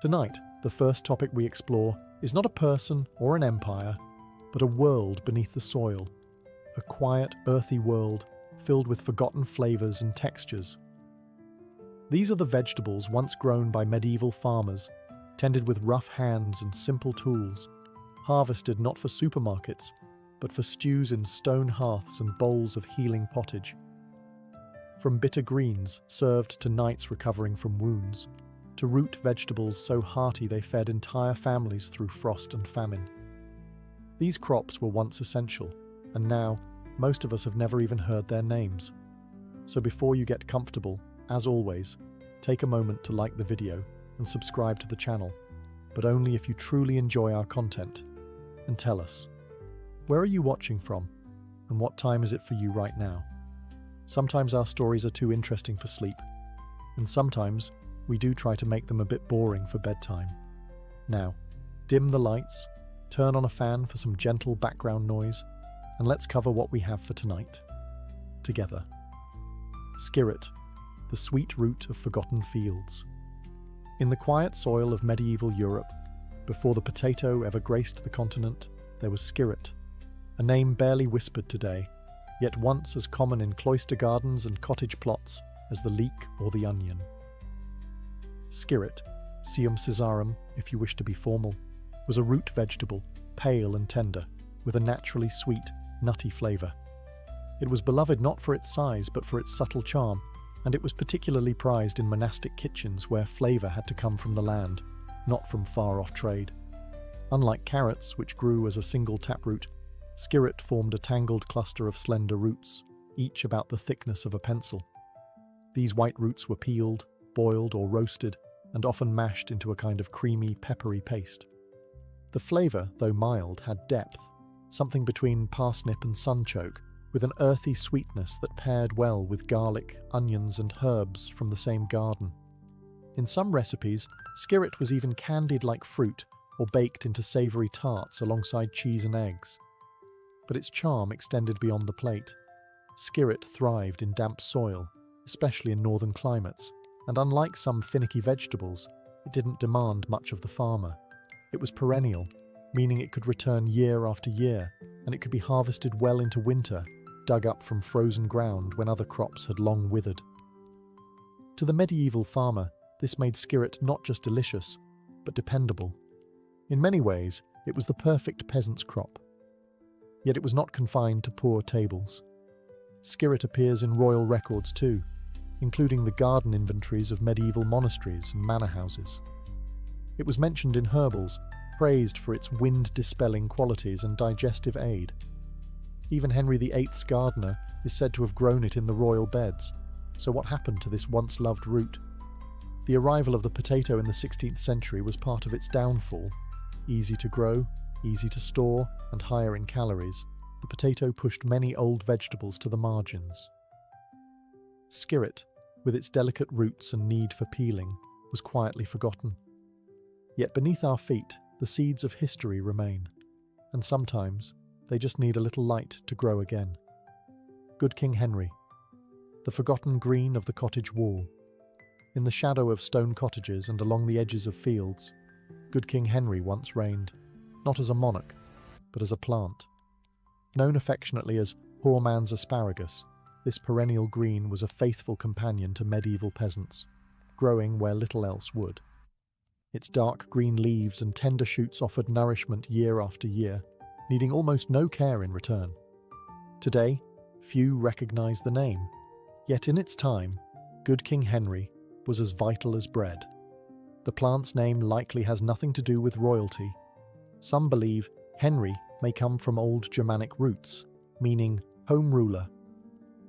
Tonight, the first topic we explore is not a person or an empire, but a world beneath the soil. A quiet, earthy world filled with forgotten flavors and textures. These are the vegetables once grown by medieval farmers, tended with rough hands and simple tools, harvested not for supermarkets, but for stews in stone hearths and bowls of healing pottage. From bitter greens served to knights recovering from wounds, to root vegetables so hearty they fed entire families through frost and famine. These crops were once essential, and now most of us have never even heard their names. So before you get comfortable, as always, take a moment to like the video and subscribe to the channel, but only if you truly enjoy our content. And tell us, where are you watching from, and what time is it for you right now? Sometimes our stories are too interesting for sleep, and sometimes we do try to make them a bit boring for bedtime. Now, dim the lights, turn on a fan for some gentle background noise, and let's cover what we have for tonight. Together. Skirret, the sweet root of forgotten fields. In the quiet soil of medieval Europe, before the potato ever graced the continent, there was skirret, a name barely whispered today, yet once as common in cloister gardens and cottage plots as the leek or the onion. Skirret, Sium caesarum if you wish to be formal, was a root vegetable, pale and tender, with a naturally sweet, nutty flavour. It was beloved not for its size but for its subtle charm, and it was particularly prized in monastic kitchens where flavour had to come from the land, not from far-off trade. Unlike carrots, which grew as a single taproot, skirret formed a tangled cluster of slender roots, each about the thickness of a pencil. These white roots were peeled, boiled or roasted, and often mashed into a kind of creamy, peppery paste. The flavour, though mild, had depth, something between parsnip and sunchoke, with an earthy sweetness that paired well with garlic, onions and herbs from the same garden. In some recipes, skirret was even candied like fruit or baked into savoury tarts alongside cheese and eggs. But its charm extended beyond the plate. Skirret thrived in damp soil, especially in northern climates, and unlike some finicky vegetables, it didn't demand much of the farmer. It was perennial, meaning it could return year after year, and it could be harvested well into winter, dug up from frozen ground when other crops had long withered. To the medieval farmer, this made skirret not just delicious, but dependable. In many ways, it was the perfect peasant's crop. Yet it was not confined to poor tables. Skirret appears in royal records too, including the garden inventories of medieval monasteries and manor houses. It was mentioned in herbals, praised for its wind-dispelling qualities and digestive aid. Even Henry VIII's gardener is said to have grown it in the royal beds. So what happened to this once-loved root? The arrival of the potato in the 16th century was part of its downfall. Easy to grow, easy to store, and higher in calories, the potato pushed many old vegetables to the margins. Skirret, with its delicate roots and need for peeling, was quietly forgotten. Yet beneath our feet, the seeds of history remain, and sometimes they just need a little light to grow again. Good King Henry, the forgotten green of the cottage wall. In the shadow of stone cottages and along the edges of fields, Good King Henry once reigned, not as a monarch, but as a plant. Known affectionately as poor man's asparagus, this perennial green was a faithful companion to medieval peasants, growing where little else would. Its dark green leaves and tender shoots offered nourishment year after year, needing almost no care in return. Today, few recognize the name, yet in its time, Good King Henry was as vital as bread. The plant's name likely has nothing to do with royalty. Some believe Henry may come from old Germanic roots, meaning home ruler,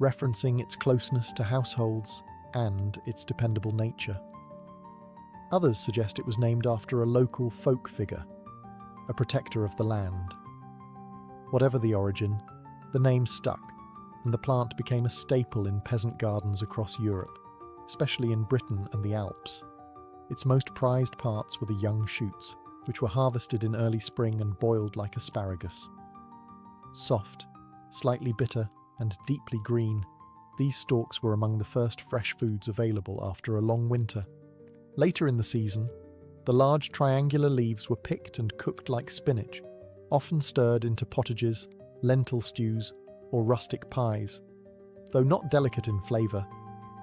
referencing its closeness to households and its dependable nature. Others suggest it was named after a local folk figure, a protector of the land. Whatever the origin, the name stuck, and the plant became a staple in peasant gardens across Europe, especially in Britain and the Alps. Its most prized parts were the young shoots, which were harvested in early spring and boiled like asparagus. Soft, slightly bitter, and deeply green, these stalks were among the first fresh foods available after a long winter. Later in the season, The large triangular leaves were picked and cooked like spinach, often stirred into potages, lentil stews, or rustic pies. Though not delicate in flavour,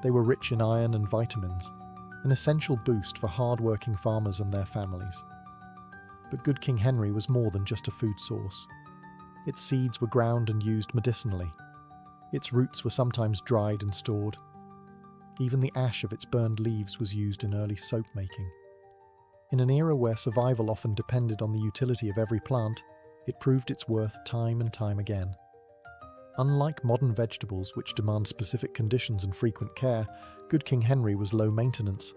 they were rich in iron and vitamins, an essential boost for hard-working farmers and their families. But good King Henry was more than just a food source. Its seeds were ground and used medicinally. Its roots were sometimes dried and stored. Even the ash of its burned leaves was used in early soap making. In an era where survival often depended on the utility of every plant, it proved its worth time and time again. Unlike modern vegetables which demand specific conditions and frequent care, good King Henry was low maintenance.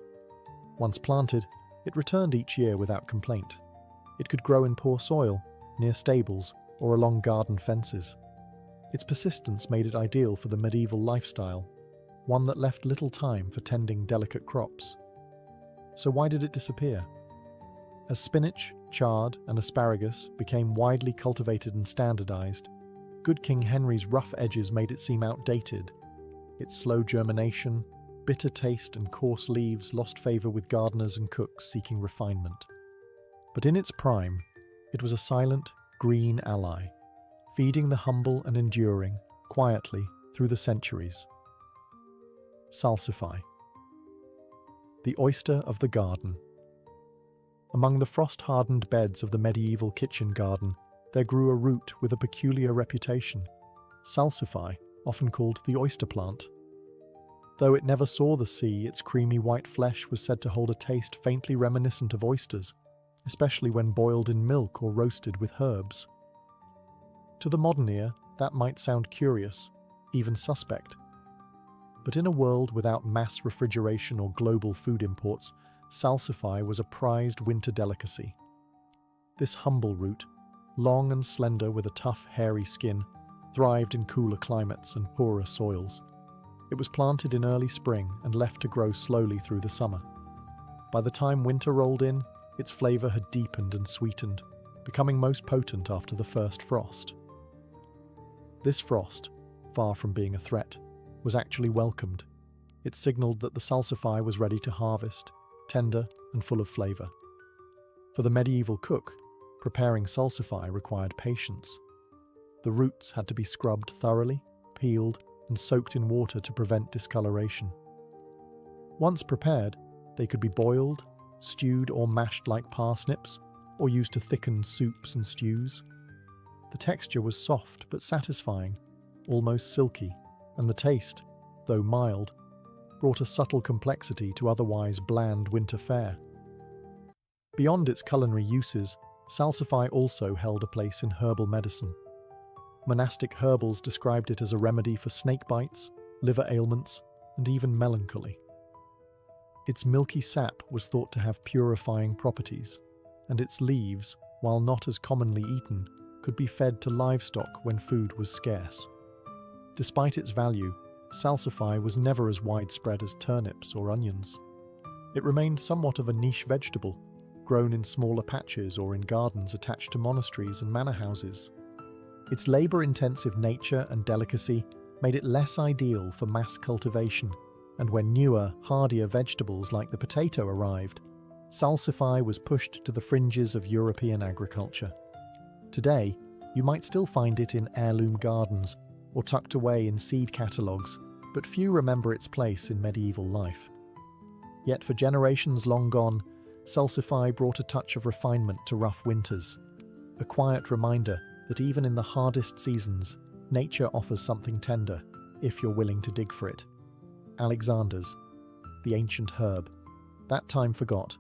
Once planted, it returned each year without complaint. It could grow in poor soil, near stables, or along garden fences. Its persistence made it ideal for the medieval lifestyle, one that left little time for tending delicate crops. So why did it disappear? As spinach, chard, and asparagus became widely cultivated and standardized, good King Henry's rough edges made it seem outdated. Its slow germination, bitter taste, and coarse leaves lost favor with gardeners and cooks seeking refinement. But in its prime, it was a silent, green ally, feeding the humble and enduring, quietly, through the centuries. Salsify. The oyster of the garden. Among the frost-hardened beds of the medieval kitchen garden, there grew a root with a peculiar reputation, salsify, often called the oyster plant. Though it never saw the sea, its creamy white flesh was said to hold a taste faintly reminiscent of oysters, especially when boiled in milk or roasted with herbs. To the modern ear, that might sound curious, even suspect. But in a world without mass refrigeration or global food imports, salsify was a prized winter delicacy. This humble root, long and slender with a tough, hairy skin, thrived in cooler climates and poorer soils. It was planted in early spring and left to grow slowly through the summer. By the time winter rolled in, its flavour had deepened and sweetened, becoming most potent after the first frost. This frost, far from being a threat, was actually welcomed. It signalled that the salsify was ready to harvest, tender and full of flavour. For the medieval cook, preparing salsify required patience. The roots had to be scrubbed thoroughly, peeled, and soaked in water to prevent discoloration. Once prepared, they could be boiled, stewed or mashed like parsnips, or used to thicken soups and stews. The texture was soft but satisfying, almost silky, and the taste, though mild, brought a subtle complexity to otherwise bland winter fare. Beyond its culinary uses, salsify also held a place in herbal medicine. Monastic herbals described it as a remedy for snake bites, liver ailments, and even melancholy. Its milky sap was thought to have purifying properties, and its leaves, while not as commonly eaten, could be fed to livestock when food was scarce. Despite its value, salsify was never as widespread as turnips or onions. It remained somewhat of a niche vegetable, grown in smaller patches or in gardens attached to monasteries and manor houses. Its labour-intensive nature and delicacy made it less ideal for mass cultivation, and when newer, hardier vegetables like the potato arrived, salsify was pushed to the fringes of European agriculture. Today, you might still find it in heirloom gardens or tucked away in seed catalogues, but few remember its place in medieval life. Yet for generations long gone, salsify brought a touch of refinement to rough winters, a quiet reminder that even in the hardest seasons, nature offers something tender, if you're willing to dig for it. Alexander's, the ancient herb. That time forgot.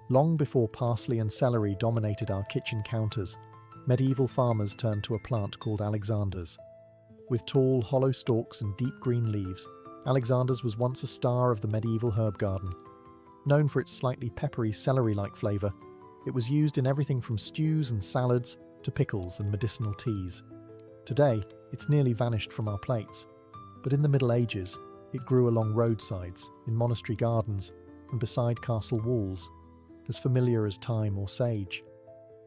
Long before parsley and celery dominated our kitchen counters, medieval farmers turned to a plant called Alexander's. With tall, hollow stalks and deep green leaves, Alexander's was once a star of the medieval herb garden. Known for its slightly peppery celery-like flavour, it was used in everything from stews and salads to pickles and medicinal teas. Today, it's nearly vanished from our plates, but in the Middle Ages, it grew along roadsides, in monastery gardens, and beside castle walls, as familiar as thyme or sage.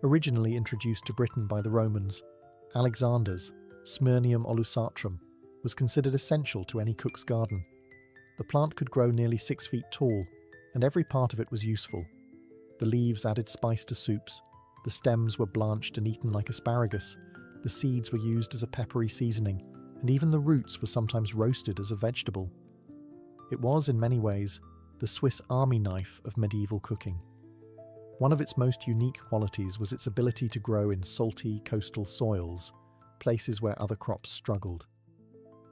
Originally introduced to Britain by the Romans, Alexander's, Smyrnium olusatrum, was considered essential to any cook's garden. The plant could grow nearly 6 feet tall, and every part of it was useful. The leaves added spice to soups, the stems were blanched and eaten like asparagus, the seeds were used as a peppery seasoning, and even the roots were sometimes roasted as a vegetable. It was, in many ways, the Swiss Army knife of medieval cooking. One of its most unique qualities was its ability to grow in salty coastal soils, places where other crops struggled.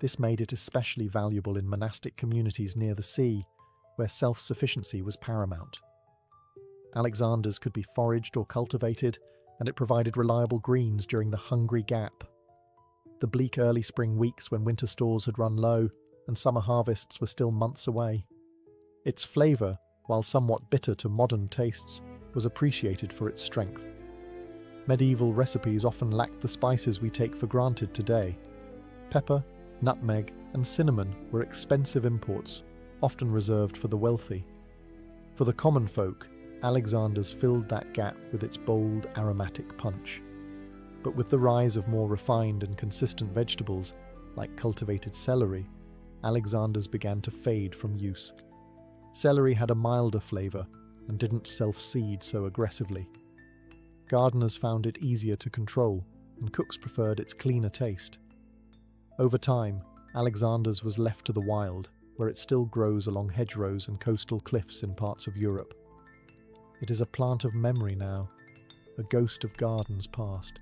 This made it especially valuable in monastic communities near the sea, where self-sufficiency was paramount. Alexanders could be foraged or cultivated, and it provided reliable greens during the hungry gap. The bleak early spring weeks when winter stores had run low and summer harvests were still months away. Its flavour, while somewhat bitter to modern tastes, was appreciated for its strength. Medieval recipes often lacked the spices we take for granted today. Pepper, nutmeg, and cinnamon were expensive imports, often reserved for the wealthy. For the common folk, Alexander's filled that gap with its bold, aromatic punch. But with the rise of more refined and consistent vegetables, like cultivated celery, Alexander's began to fade from use. Celery had a milder flavour and didn't self-seed so aggressively. Gardeners found it easier to control, and cooks preferred its cleaner taste. Over time, Alexander's was left to the wild, where it still grows along hedgerows and coastal cliffs in parts of Europe. It is a plant of memory now, a ghost of gardens past.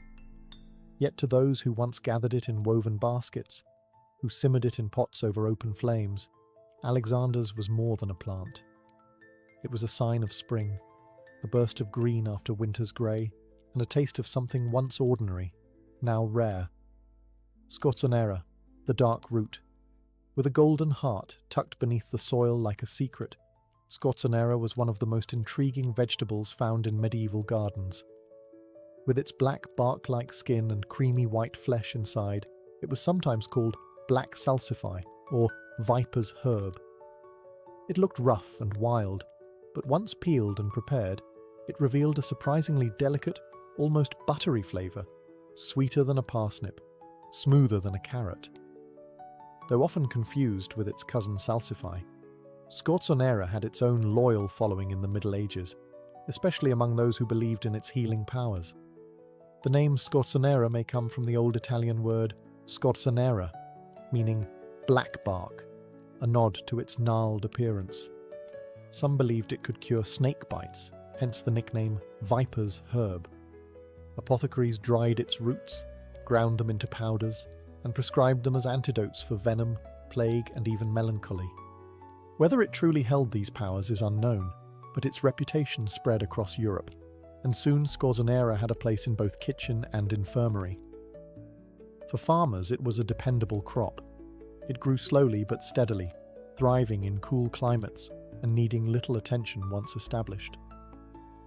Yet to those who once gathered it in woven baskets, who simmered it in pots over open flames, Alexander's was more than a plant. It was a sign of spring, a burst of green after winter's grey, and a taste of something once ordinary, now rare. Scorzonera, the dark root. With a golden heart tucked beneath the soil like a secret, Scorzonera was one of the most intriguing vegetables found in medieval gardens. With its black bark-like skin and creamy white flesh inside, it was sometimes called black salsify, or viper's herb. It looked rough and wild, but once peeled and prepared, it revealed a surprisingly delicate, almost buttery flavour, sweeter than a parsnip, smoother than a carrot. Though often confused with its cousin salsify, Scorzonera had its own loyal following in the Middle Ages, especially among those who believed in its healing powers. The name Scorzonera may come from the old Italian word scorzonera, meaning black bark, a nod to its gnarled appearance. Some believed it could cure snake bites, hence the nickname viper's herb. Apothecaries dried its roots, ground them into powders, and prescribed them as antidotes for venom, plague, and even melancholy. Whether it truly held these powers is unknown, but its reputation spread across Europe, and soon Scorzonera had a place in both kitchen and infirmary. For farmers, it was a dependable crop. It grew slowly but steadily, thriving in cool climates and needing little attention once established.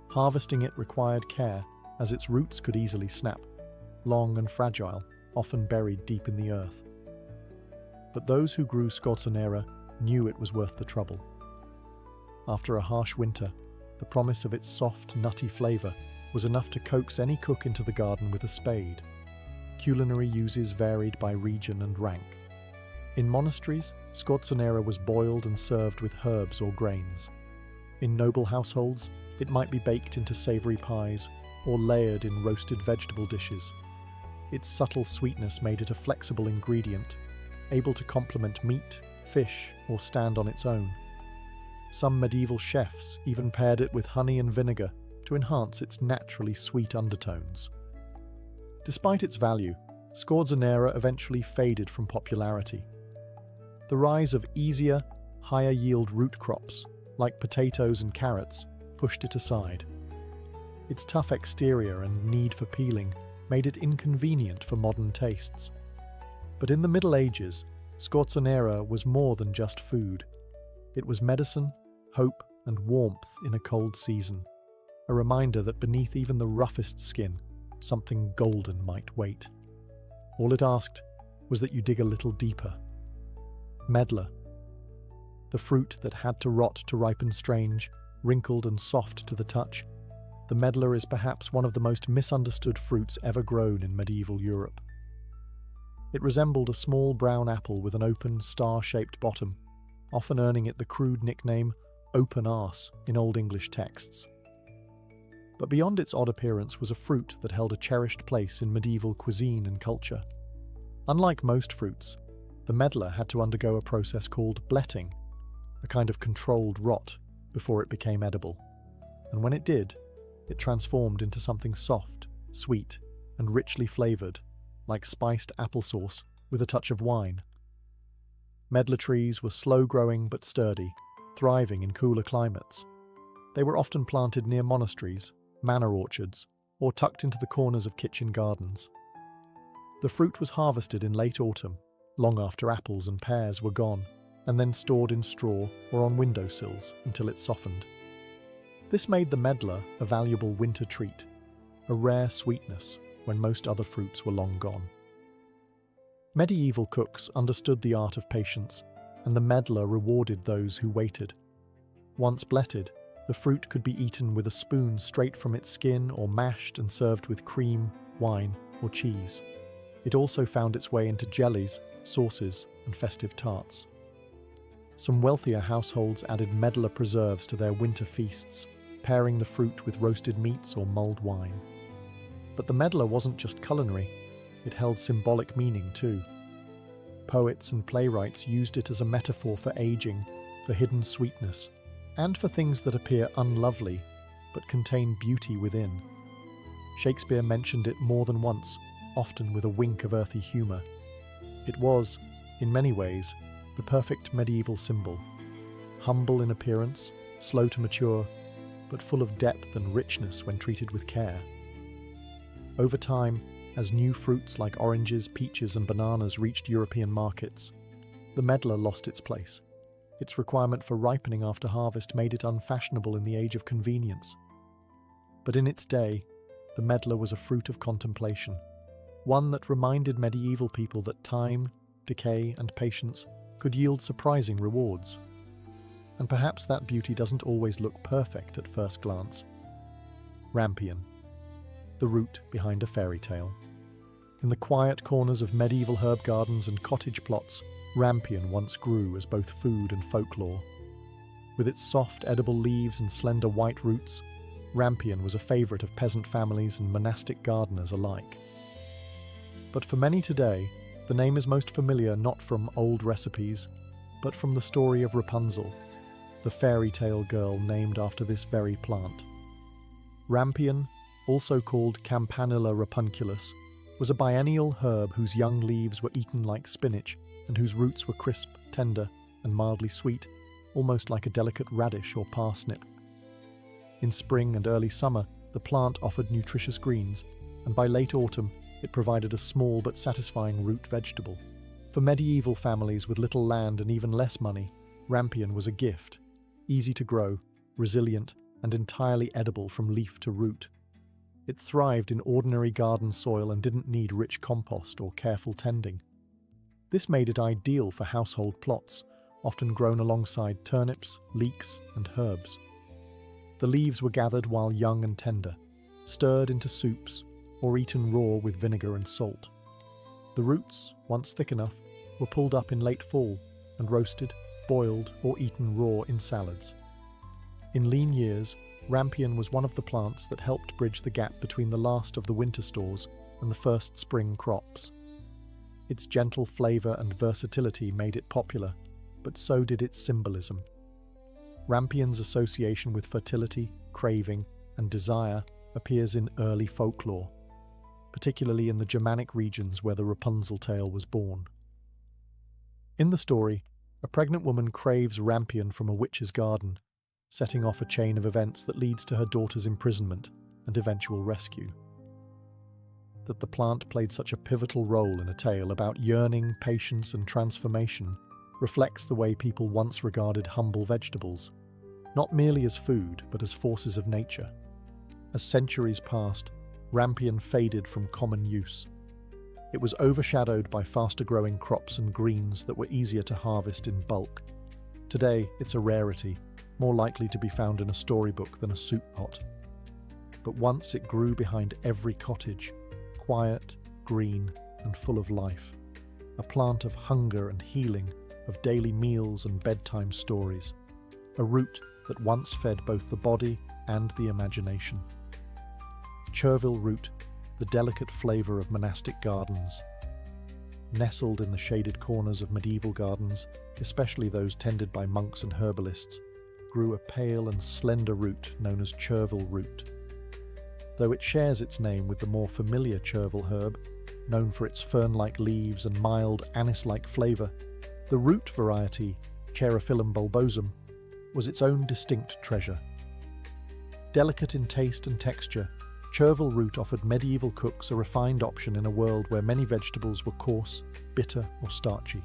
Harvesting it required care, as its roots could easily snap, long and fragile, often buried deep in the earth. But those who grew Scorzonera knew it was worth the trouble. After a harsh winter, the promise of its soft, nutty flavour was enough to coax any cook into the garden with a spade. Culinary uses varied by region and rank. In monasteries, Scorzonera was boiled and served with herbs or grains. In noble households, it might be baked into savoury pies or layered in roasted vegetable dishes. Its subtle sweetness made it a flexible ingredient, able to complement meat, fish, or stand on its own. Some medieval chefs even paired it with honey and vinegar to enhance its naturally sweet undertones. Despite its value, Scorzonera eventually faded from popularity. The rise of easier, higher-yield root crops, like potatoes and carrots, pushed it aside. Its tough exterior and need for peeling made it inconvenient for modern tastes. But in the Middle Ages, Scorzonera was more than just food. It was medicine, hope, and warmth in a cold season, a reminder that beneath even the roughest skin, something golden might wait. All it asked was that you dig a little deeper. Medlar. The fruit that had to rot to ripen strange, wrinkled and soft to the touch, the medlar is perhaps one of the most misunderstood fruits ever grown in medieval Europe. It resembled a small brown apple with an open, star-shaped bottom, often earning it the crude nickname open arse in Old English texts. But beyond its odd appearance was a fruit that held a cherished place in medieval cuisine and culture. Unlike most fruits, the medlar had to undergo a process called bletting, a kind of controlled rot, before it became edible. And when it did, it transformed into something soft, sweet, and richly flavoured, like spiced applesauce with a touch of wine. Medlar trees were slow-growing but sturdy, thriving in cooler climates. They were often planted near monasteries, manor orchards, or tucked into the corners of kitchen gardens. The fruit was harvested in late autumn, long after apples and pears were gone, and then stored in straw or on windowsills until it softened. This made the medlar a valuable winter treat, a rare sweetness when most other fruits were long gone. Medieval cooks understood the art of patience, and the medlar rewarded those who waited. Once bletted, the fruit could be eaten with a spoon straight from its skin or mashed and served with cream, wine, or cheese. It also found its way into jellies, sauces, and festive tarts. Some wealthier households added medlar preserves to their winter feasts, pairing the fruit with roasted meats or mulled wine. But the medlar wasn't just culinary, it held symbolic meaning too. Poets and playwrights used it as a metaphor for aging, for hidden sweetness, and for things that appear unlovely, but contain beauty within. Shakespeare mentioned it more than once, often with a wink of earthy humour. It was, in many ways, the perfect medieval symbol. Humble in appearance, slow to mature, but full of depth and richness when treated with care. Over time, as new fruits like oranges, peaches and bananas reached European markets, the medlar lost its place. Its requirement for ripening after harvest made it unfashionable in the age of convenience. But in its day, the medlar was a fruit of contemplation, one that reminded medieval people that time, decay and patience could yield surprising rewards. And perhaps that beauty doesn't always look perfect at first glance. Rampion, the root behind a fairy tale. In the quiet corners of medieval herb gardens and cottage plots, rampion once grew as both food and folklore. With its soft, edible leaves and slender white roots, rampion was a favourite of peasant families and monastic gardeners alike. But for many today, the name is most familiar not from old recipes, but from the story of Rapunzel, the fairy tale girl named after this very plant. Rampion, also called Campanula rapunculus, was a biennial herb whose young leaves were eaten like spinach and whose roots were crisp, tender, and mildly sweet, almost like a delicate radish or parsnip. In spring and early summer, the plant offered nutritious greens, and by late autumn, it provided a small but satisfying root vegetable. For medieval families with little land and even less money, rampion was a gift, easy to grow, resilient, and entirely edible from leaf to root. It thrived in ordinary garden soil and didn't need rich compost or careful tending. This made it ideal for household plots, often grown alongside turnips, leeks, and herbs. The leaves were gathered while young and tender, stirred into soups, or eaten raw with vinegar and salt. The roots, once thick enough, were pulled up in late fall and roasted, boiled, or eaten raw in salads. In lean years, rampion was one of the plants that helped bridge the gap between the last of the winter stores and the first spring crops. Its gentle flavour and versatility made it popular, but so did its symbolism. Rampion's association with fertility, craving, and desire appears in early folklore, particularly in the Germanic regions where the Rapunzel tale was born. In the story, a pregnant woman craves rampion from a witch's garden, setting off a chain of events that leads to her daughter's imprisonment and eventual rescue. That the plant played such a pivotal role in a tale about yearning, patience, and transformation reflects the way people once regarded humble vegetables, not merely as food, but as forces of nature. As centuries passed, rampion faded from common use. It was overshadowed by faster-growing crops and greens that were easier to harvest in bulk. Today, it's a rarity, more likely to be found in a storybook than a soup pot. But once it grew behind every cottage, quiet, green, and full of life. A plant of hunger and healing, of daily meals and bedtime stories. A root that once fed both the body and the imagination. Chervil root, the delicate flavour of monastic gardens. Nestled in the shaded corners of medieval gardens, especially those tended by monks and herbalists, grew a pale and slender root known as chervil root. Though it shares its name with the more familiar chervil herb, known for its fern-like leaves and mild anise-like flavour, the root variety, Cherophyllum bulbosum, was its own distinct treasure. Delicate in taste and texture, chervil root offered medieval cooks a refined option in a world where many vegetables were coarse, bitter or starchy.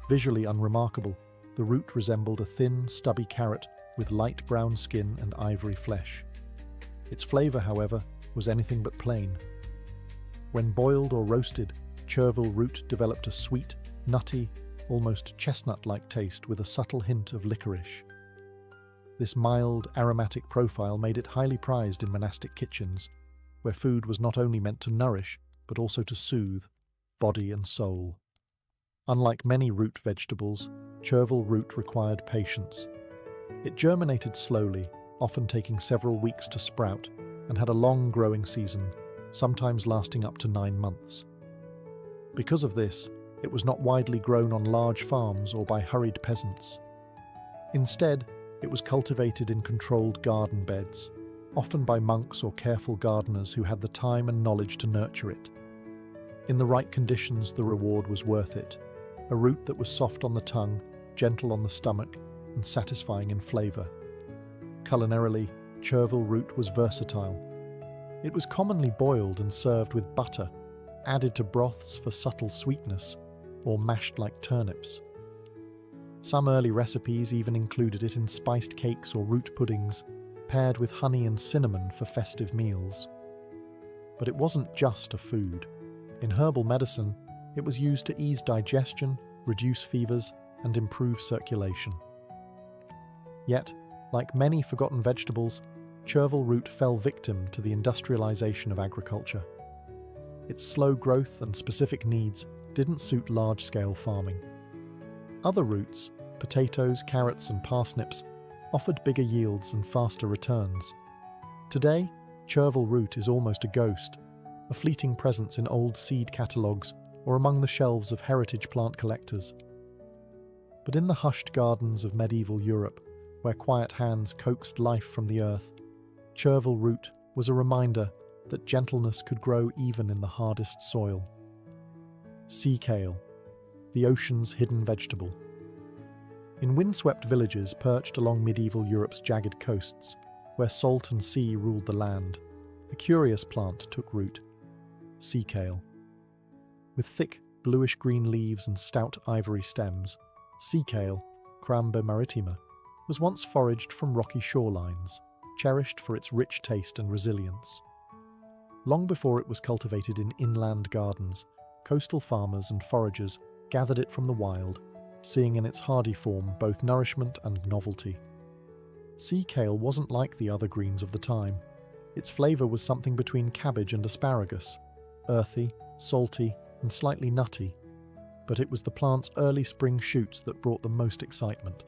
Visually unremarkable, the root resembled a thin, stubby carrot with light brown skin and ivory flesh. Its flavour, however, was anything but plain. When boiled or roasted, chervil root developed a sweet, nutty, almost chestnut-like taste with a subtle hint of licorice. This mild, aromatic profile made it highly prized in monastic kitchens, where food was not only meant to nourish, but also to soothe body and soul. Unlike many root vegetables, chervil root required patience. It germinated slowly, often taking several weeks to sprout, and had a long growing season, sometimes lasting up to 9 months. Because of this, it was not widely grown on large farms or by hurried peasants. Instead, it was cultivated in controlled garden beds, often by monks or careful gardeners who had the time and knowledge to nurture it. In the right conditions, the reward was worth it. A root that was soft on the tongue, gentle on the stomach, and satisfying in flavour. Culinarily, chervil root was versatile. It was commonly boiled and served with butter, added to broths for subtle sweetness, or mashed like turnips. Some early recipes even included it in spiced cakes or root puddings, paired with honey and cinnamon for festive meals. But it wasn't just a food. In herbal medicine, it was used to ease digestion, reduce fevers, and improve circulation. Yet, like many forgotten vegetables, chervil root fell victim to the industrialization of agriculture. Its slow growth and specific needs didn't suit large-scale farming. Other roots, potatoes, carrots, and parsnips, offered bigger yields and faster returns. Today, chervil root is almost a ghost, a fleeting presence in old seed catalogues or among the shelves of heritage plant collectors. But in the hushed gardens of medieval Europe, where quiet hands coaxed life from the earth, chervil root was a reminder that gentleness could grow even in the hardest soil. Sea kale, the ocean's hidden vegetable. In windswept villages perched along medieval Europe's jagged coasts, where salt and sea ruled the land, a curious plant took root: sea kale. With thick, bluish-green leaves and stout ivory stems, sea kale, Crambe maritima, was once foraged from rocky shorelines, cherished for its rich taste and resilience. Long before it was cultivated in inland gardens, coastal farmers and foragers gathered it from the wild, seeing in its hardy form both nourishment and novelty. Sea kale wasn't like the other greens of the time. Its flavour was something between cabbage and asparagus, earthy, salty, and slightly nutty, but it was the plant's early spring shoots that brought the most excitement.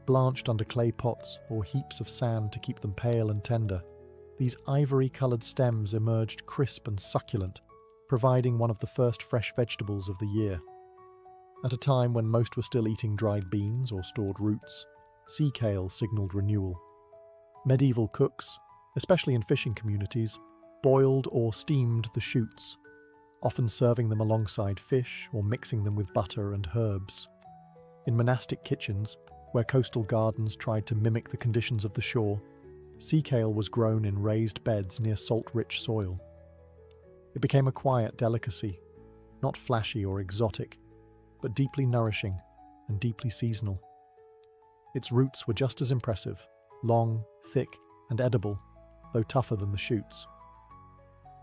Blanched under clay pots or heaps of sand to keep them pale and tender, these ivory-coloured stems emerged crisp and succulent, providing one of the first fresh vegetables of the year. At a time when most were still eating dried beans or stored roots, sea kale signalled renewal. Medieval cooks, especially in fishing communities, boiled or steamed the shoots, often serving them alongside fish or mixing them with butter and herbs. In monastic kitchens, where coastal gardens tried to mimic the conditions of the shore, sea kale was grown in raised beds near salt-rich soil. It became a quiet delicacy, not flashy or exotic, but deeply nourishing and deeply seasonal. Its roots were just as impressive, long, thick, and edible, though tougher than the shoots.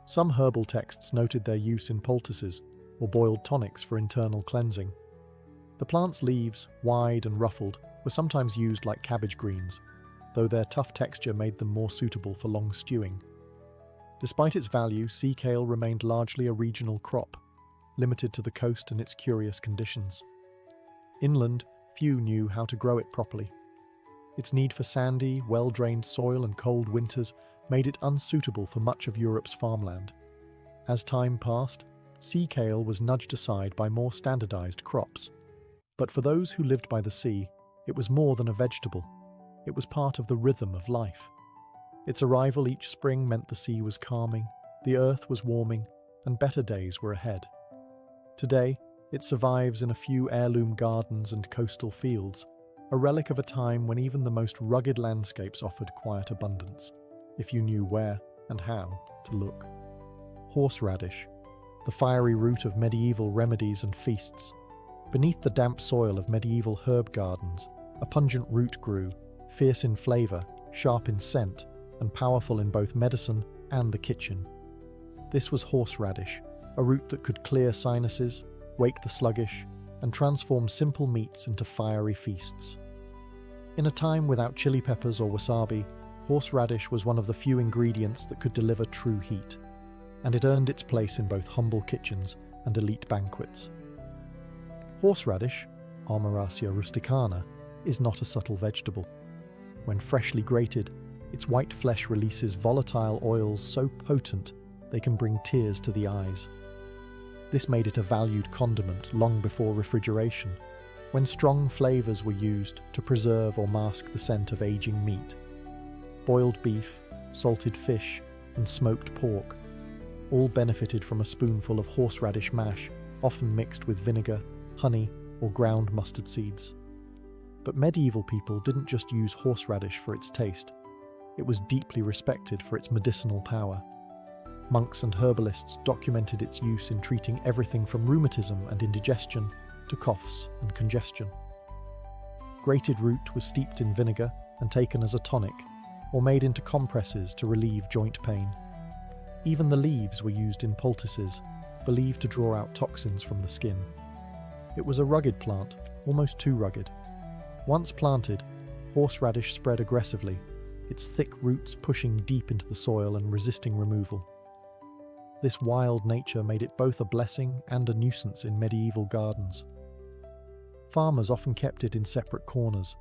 Some herbal texts noted their use in poultices or boiled tonics for internal cleansing. The plant's leaves, wide and ruffled, were sometimes used like cabbage greens, though their tough texture made them more suitable for long stewing. Despite its value, sea kale remained largely a regional crop, limited to the coast and its curious conditions. Inland, few knew how to grow it properly. Its need for sandy, well-drained soil and cold winters made it unsuitable for much of Europe's farmland. As time passed, sea kale was nudged aside by more standardized crops. But for those who lived by the sea, it was more than a vegetable. It was part of the rhythm of life. Its arrival each spring meant the sea was calming, the earth was warming, and better days were ahead. Today, it survives in a few heirloom gardens and coastal fields, a relic of a time when even the most rugged landscapes offered quiet abundance, if you knew where and how to look. Horseradish, the fiery root of medieval remedies and feasts. Beneath the damp soil of medieval herb gardens, a pungent root grew, fierce in flavour, sharp in scent, and powerful in both medicine and the kitchen. This was horseradish, a root that could clear sinuses, wake the sluggish, and transform simple meats into fiery feasts. In a time without chili peppers or wasabi, horseradish was one of the few ingredients that could deliver true heat, and it earned its place in both humble kitchens and elite banquets. Horseradish, Armoracea rusticana, is not a subtle vegetable. When freshly grated, its white flesh releases volatile oils so potent they can bring tears to the eyes. This made it a valued condiment long before refrigeration, when strong flavours were used to preserve or mask the scent of aging meat. Boiled beef, salted fish, and smoked pork all benefited from a spoonful of horseradish mash, often mixed with vinegar, honey, or ground mustard seeds. But medieval people didn't just use horseradish for its taste. It was deeply respected for its medicinal power. Monks and herbalists documented its use in treating everything from rheumatism and indigestion to coughs and congestion. Grated root was steeped in vinegar and taken as a tonic, or made into compresses to relieve joint pain. Even the leaves were used in poultices, believed to draw out toxins from the skin. It was a rugged plant, almost too rugged. Once planted, horseradish spread aggressively, its thick roots pushing deep into the soil and resisting removal. This wild nature made it both a blessing and a nuisance in medieval gardens. Farmers often kept it in separate corners,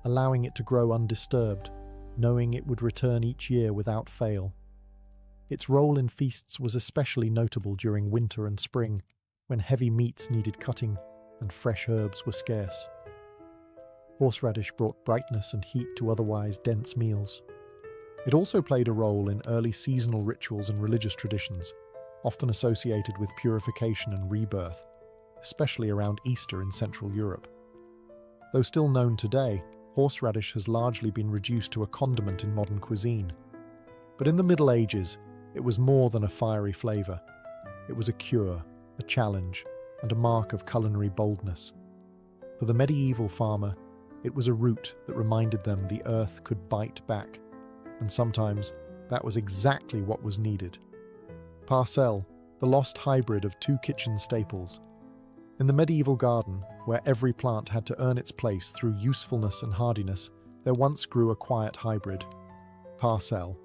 allowing it to grow undisturbed, knowing it would return each year without fail. Its role in feasts was especially notable during winter and spring, when heavy meats needed cutting and fresh herbs were scarce. Horseradish brought brightness and heat to otherwise dense meals. It also played a role in early seasonal rituals and religious traditions, often associated with purification and rebirth, especially around Easter in Central Europe. Though still known today, horseradish has largely been reduced to a condiment in modern cuisine. But in the Middle Ages, it was more than a fiery flavour. It was a cure, a challenge, and a mark of culinary boldness. For the medieval farmer, it was a root that reminded them the earth could bite back, and sometimes that was exactly what was needed. Parcel, the lost hybrid of two kitchen staples. In the medieval garden, where every plant had to earn its place through usefulness and hardiness, there once grew a quiet hybrid, parcel.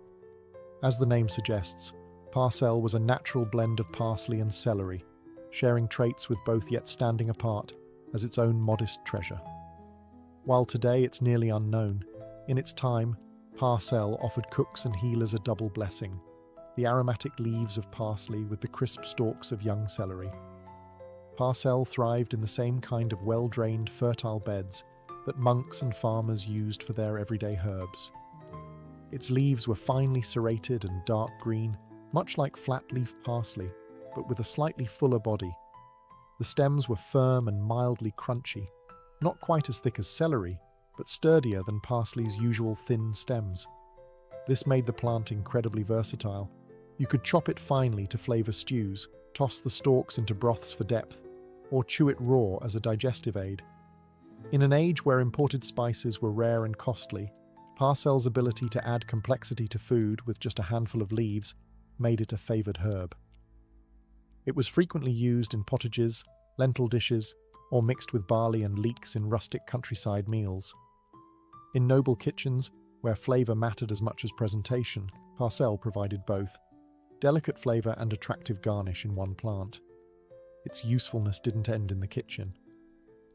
As the name suggests, parcel was a natural blend of parsley and celery, sharing traits with both yet standing apart as its own modest treasure. While today it's nearly unknown, in its time, parcel offered cooks and healers a double blessing, the aromatic leaves of parsley with the crisp stalks of young celery. Parcel thrived in the same kind of well-drained, fertile beds that monks and farmers used for their everyday herbs. Its leaves were finely serrated and dark green, much like flat-leaf parsley, but with a slightly fuller body. The stems were firm and mildly crunchy, not quite as thick as celery, but sturdier than parsley's usual thin stems. This made the plant incredibly versatile. You could chop it finely to flavour stews, toss the stalks into broths for depth, or chew it raw as a digestive aid. In an age where imported spices were rare and costly, parcel's ability to add complexity to food with just a handful of leaves made it a favoured herb. It was frequently used in potages, lentil dishes, or mixed with barley and leeks in rustic countryside meals. In noble kitchens, where flavour mattered as much as presentation, parcel provided both, delicate flavour and attractive garnish in one plant. Its usefulness didn't end in the kitchen.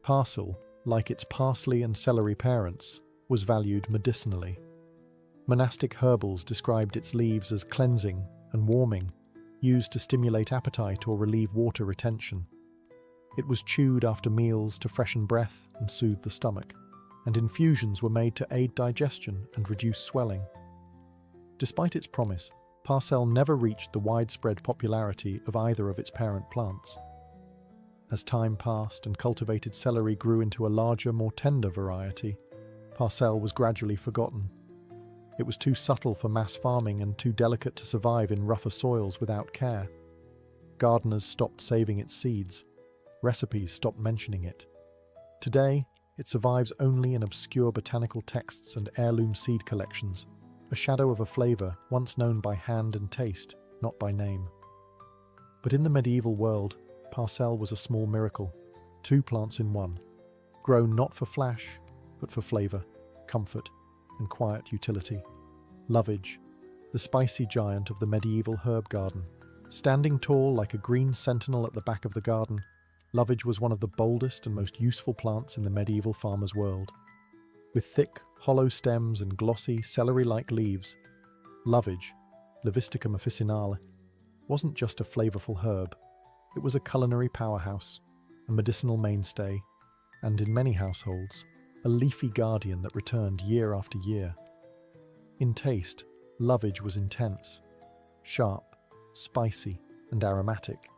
Parcel, like its parsley and celery parents, was valued medicinally. Monastic herbals described its leaves as cleansing and warming, used to stimulate appetite or relieve water retention. It was chewed after meals to freshen breath and soothe the stomach, and infusions were made to aid digestion and reduce swelling. Despite its promise, parsley never reached the widespread popularity of either of its parent plants. As time passed and cultivated celery grew into a larger, more tender variety, parsley was gradually forgotten. It was too subtle for mass farming and too delicate to survive in rougher soils without care. Gardeners stopped saving its seeds. Recipes stopped mentioning it. Today, it survives only in obscure botanical texts and heirloom seed collections, a shadow of a flavour once known by hand and taste, not by name. But in the medieval world, parsley was a small miracle, two plants in one, grown not for flash, but for flavour, comfort, and quiet utility. Lovage, the spicy giant of the medieval herb garden. Standing tall like a green sentinel at the back of the garden, lovage was one of the boldest and most useful plants in the medieval farmer's world. With thick, hollow stems and glossy, celery-like leaves, lovage, Levisticum officinale, wasn't just a flavourful herb. It was a culinary powerhouse, a medicinal mainstay, and in many households, a leafy guardian that returned year after year. In taste, lovage was intense, sharp, spicy, and aromatic,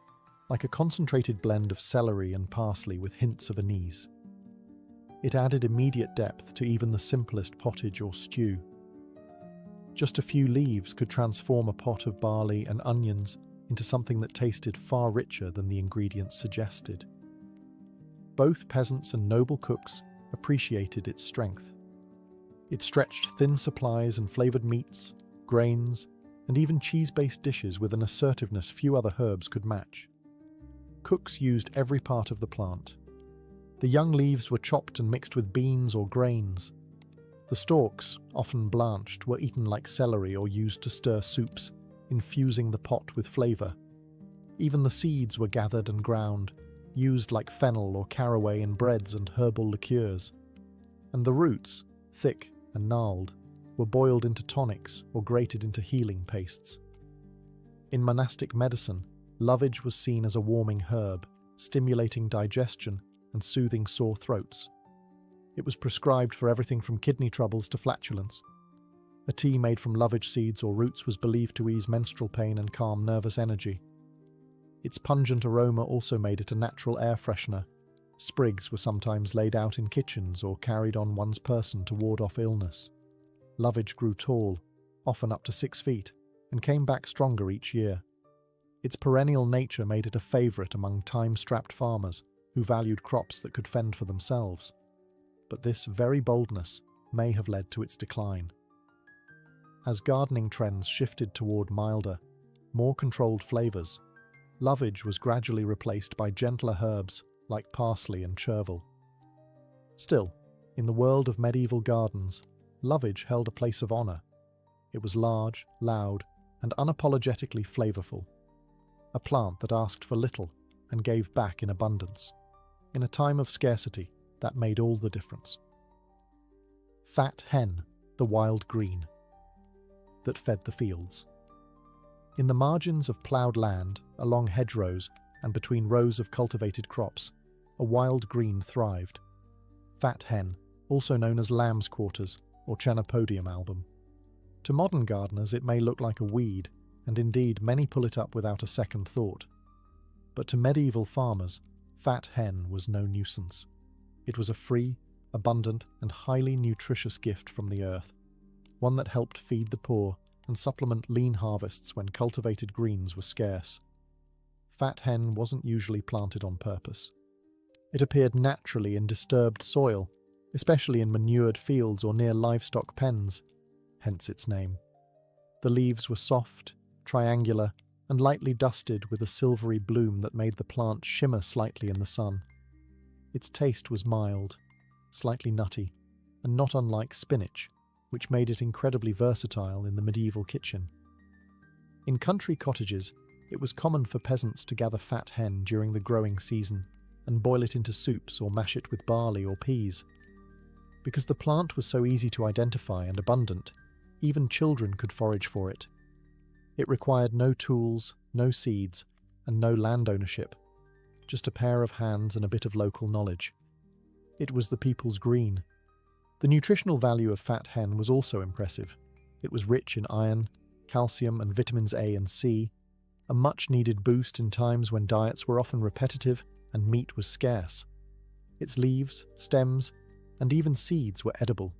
like a concentrated blend of celery and parsley with hints of anise. It added immediate depth to even the simplest pottage or stew. Just a few leaves could transform a pot of barley and onions into something that tasted far richer than the ingredients suggested. Both peasants and noble cooks appreciated its strength. It stretched thin supplies and flavoured meats, grains, and even cheese-based dishes with an assertiveness few other herbs could match. Cooks used every part of the plant. The young leaves were chopped and mixed with beans or grains. The stalks, often blanched, were eaten like celery or used to stir soups, infusing the pot with flavour. Even the seeds were gathered and ground, used like fennel or caraway in breads and herbal liqueurs. And the roots, thick and gnarled, were boiled into tonics or grated into healing pastes. In monastic medicine, lovage was seen as a warming herb, stimulating digestion and soothing sore throats. It was prescribed for everything from kidney troubles to flatulence. A tea made from lovage seeds or roots was believed to ease menstrual pain and calm nervous energy. Its pungent aroma also made it a natural air freshener. Sprigs were sometimes laid out in kitchens or carried on one's person to ward off illness. Lovage grew tall, often up to 6 feet, and came back stronger each year. Its perennial nature made it a favourite among time-strapped farmers who valued crops that could fend for themselves. But this very boldness may have led to its decline. As gardening trends shifted toward milder, more controlled flavours, lovage was gradually replaced by gentler herbs like parsley and chervil. Still, in the world of medieval gardens, lovage held a place of honour. It was large, loud, and unapologetically flavourful. A plant that asked for little and gave back in abundance. In a time of scarcity, that made all the difference. Fat hen, the wild green, that fed the fields. In the margins of ploughed land, along hedgerows, and between rows of cultivated crops, a wild green thrived. Fat hen, also known as lamb's quarters or chenopodium album. To modern gardeners it may look like a weed, and indeed many pull it up without a second thought. But to medieval farmers, fat hen was no nuisance. It was a free, abundant, and highly nutritious gift from the earth, one that helped feed the poor and supplement lean harvests when cultivated greens were scarce. Fat hen wasn't usually planted on purpose. It appeared naturally in disturbed soil, especially in manured fields or near livestock pens, hence its name. The leaves were soft, triangular, and lightly dusted with a silvery bloom that made the plant shimmer slightly in the sun. Its taste was mild, slightly nutty, and not unlike spinach, which made it incredibly versatile in the medieval kitchen. In country cottages, it was common for peasants to gather fat hen during the growing season and boil it into soups or mash it with barley or peas. Because the plant was so easy to identify and abundant, even children could forage for it. It required no tools, no seeds, and no land ownership, just a pair of hands and a bit of local knowledge. It was the people's green. The nutritional value of fat hen was also impressive. It was rich in iron, calcium, and vitamins A and C, a much-needed boost in times when diets were often repetitive and meat was scarce. Its leaves, stems, and even seeds were edible.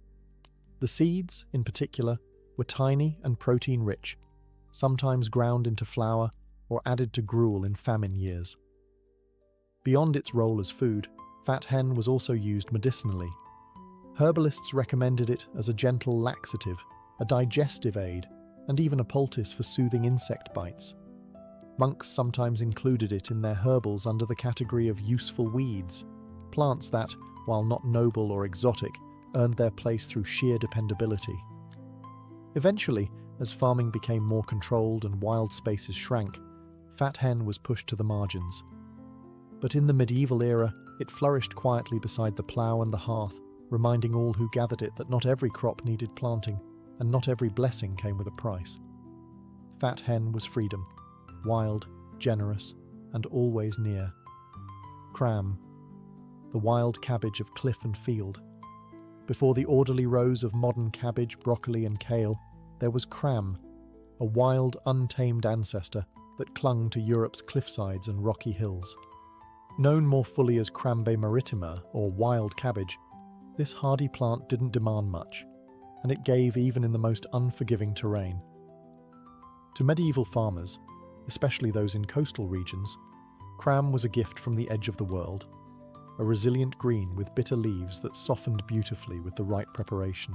The seeds, in particular, were tiny and protein-rich, sometimes ground into flour or added to gruel in famine years. Beyond its role as food, fat hen was also used medicinally. Herbalists recommended it as a gentle laxative, a digestive aid, and even a poultice for soothing insect bites. Monks sometimes included it in their herbals under the category of useful weeds, plants that, while not noble or exotic, earned their place through sheer dependability. Eventually, as farming became more controlled and wild spaces shrank, fat hen was pushed to the margins. But in the medieval era, it flourished quietly beside the plough and the hearth, reminding all who gathered it that not every crop needed planting, and not every blessing came with a price. Fat hen was freedom, wild, generous, and always near. Cram, the wild cabbage of cliff and field. Before the orderly rows of modern cabbage, broccoli, and kale, there was cram, a wild, untamed ancestor that clung to Europe's cliffsides and rocky hills. Known more fully as Crambe maritima, or wild cabbage, this hardy plant didn't demand much, and it gave even in the most unforgiving terrain. To medieval farmers, especially those in coastal regions, cram was a gift from the edge of the world, a resilient green with bitter leaves that softened beautifully with the right preparation.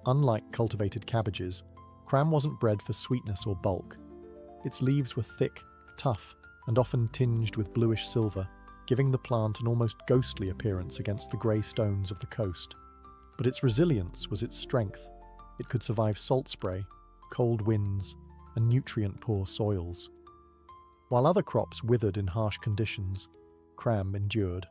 Unlike cultivated cabbages, cram wasn't bred for sweetness or bulk. Its leaves were thick, tough, and often tinged with bluish silver, giving the plant an almost ghostly appearance against the grey stones of the coast. But its resilience was its strength. It could survive salt spray, cold winds, and nutrient-poor soils. While other crops withered in harsh conditions, cram endured.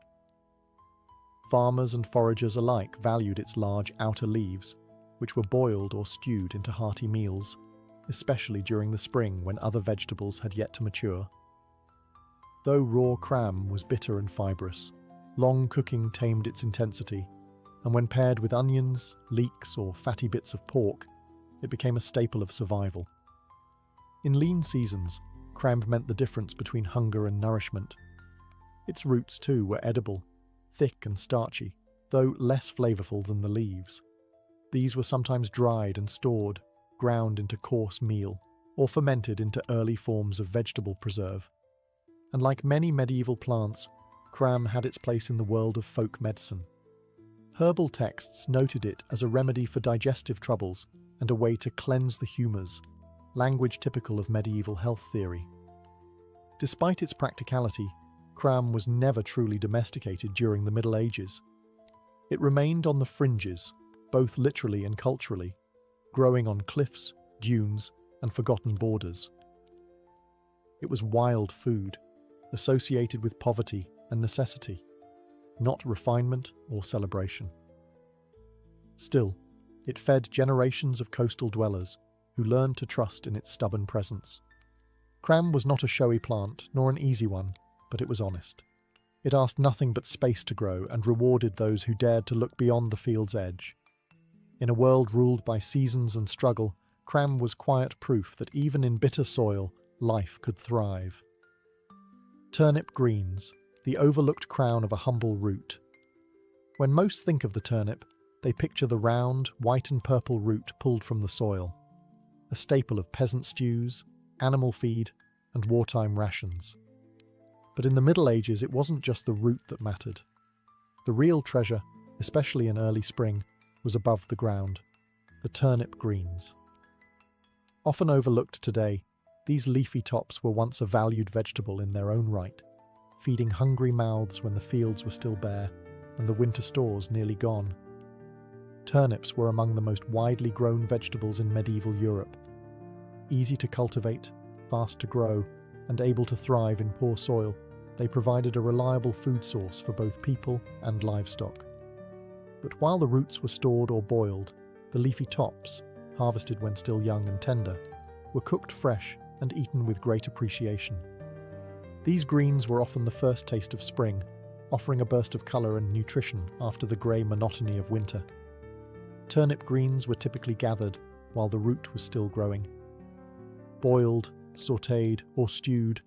Farmers and foragers alike valued its large outer leaves, which were boiled or stewed into hearty meals, especially during the spring when other vegetables had yet to mature. Though raw cram was bitter and fibrous, long cooking tamed its intensity, and when paired with onions, leeks, or fatty bits of pork, it became a staple of survival. In lean seasons, cram meant the difference between hunger and nourishment. Its roots, too, were edible, thick and starchy, though less flavorful than the leaves. These were sometimes dried and stored, ground into coarse meal, or fermented into early forms of vegetable preserve. And like many medieval plants, cram had its place in the world of folk medicine. Herbal texts noted it as a remedy for digestive troubles and a way to cleanse the humours, language typical of medieval health theory. Despite its practicality, cram was never truly domesticated during the Middle Ages. It remained on the fringes, both literally and culturally, growing on cliffs, dunes, and forgotten borders. It was wild food, associated with poverty and necessity, not refinement or celebration. Still, it fed generations of coastal dwellers who learned to trust in its stubborn presence. Cram was not a showy plant, nor an easy one, but it was honest. It asked nothing but space to grow and rewarded those who dared to look beyond the field's edge. In a world ruled by seasons and struggle, cram was quiet proof that even in bitter soil, life could thrive. Turnip greens, the overlooked crown of a humble root. When most think of the turnip, they picture the round, white and purple root pulled from the soil, a staple of peasant stews, animal feed, and wartime rations. But in the Middle Ages, it wasn't just the root that mattered. The real treasure, especially in early spring, was above the ground, the turnip greens. Often overlooked today, these leafy tops were once a valued vegetable in their own right, feeding hungry mouths when the fields were still bare and the winter stores nearly gone. Turnips were among the most widely grown vegetables in medieval Europe. Easy to cultivate, fast to grow, and able to thrive in poor soil, they provided a reliable food source for both people and livestock. But while the roots were stored or boiled, the leafy tops, harvested when still young and tender, were cooked fresh and eaten with great appreciation. These greens were often the first taste of spring, offering a burst of colour and nutrition after the grey monotony of winter. Turnip greens were typically gathered while the root was still growing. Boiled, sautéed, or stewed,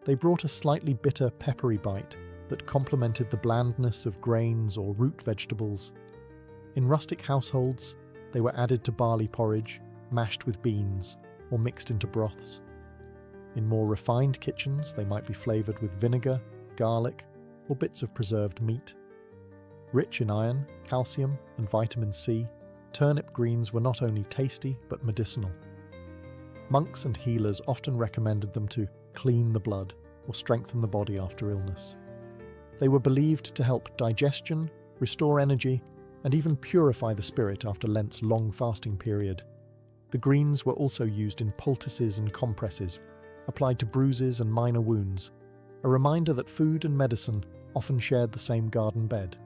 they brought a slightly bitter, peppery bite that complemented the blandness of grains or root vegetables. In rustic households, they were added to barley porridge, mashed with beans, or mixed into broths. In more refined kitchens, they might be flavoured with vinegar, garlic, or bits of preserved meat. Rich in iron, calcium, and vitamin C, turnip greens were not only tasty but medicinal. Monks and healers often recommended them to clean the blood or strengthen the body after illness. They were believed to help digestion, restore energy, and even purify the spirit after Lent's long fasting period. The greens were also used in poultices and compresses, applied to bruises and minor wounds, a reminder that food and medicine often shared the same garden bed.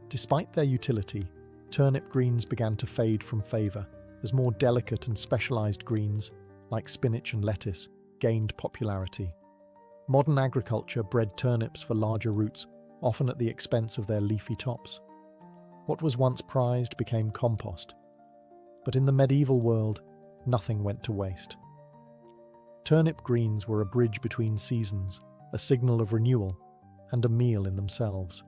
Despite their utility, turnip greens began to fade from favour as more delicate and specialised greens, like spinach and lettuce, gained popularity. Modern agriculture bred turnips for larger roots, often at the expense of their leafy tops. What was once prized became compost. But in the medieval world, nothing went to waste. Turnip greens were a bridge between seasons, a signal of renewal, and a meal in themselves.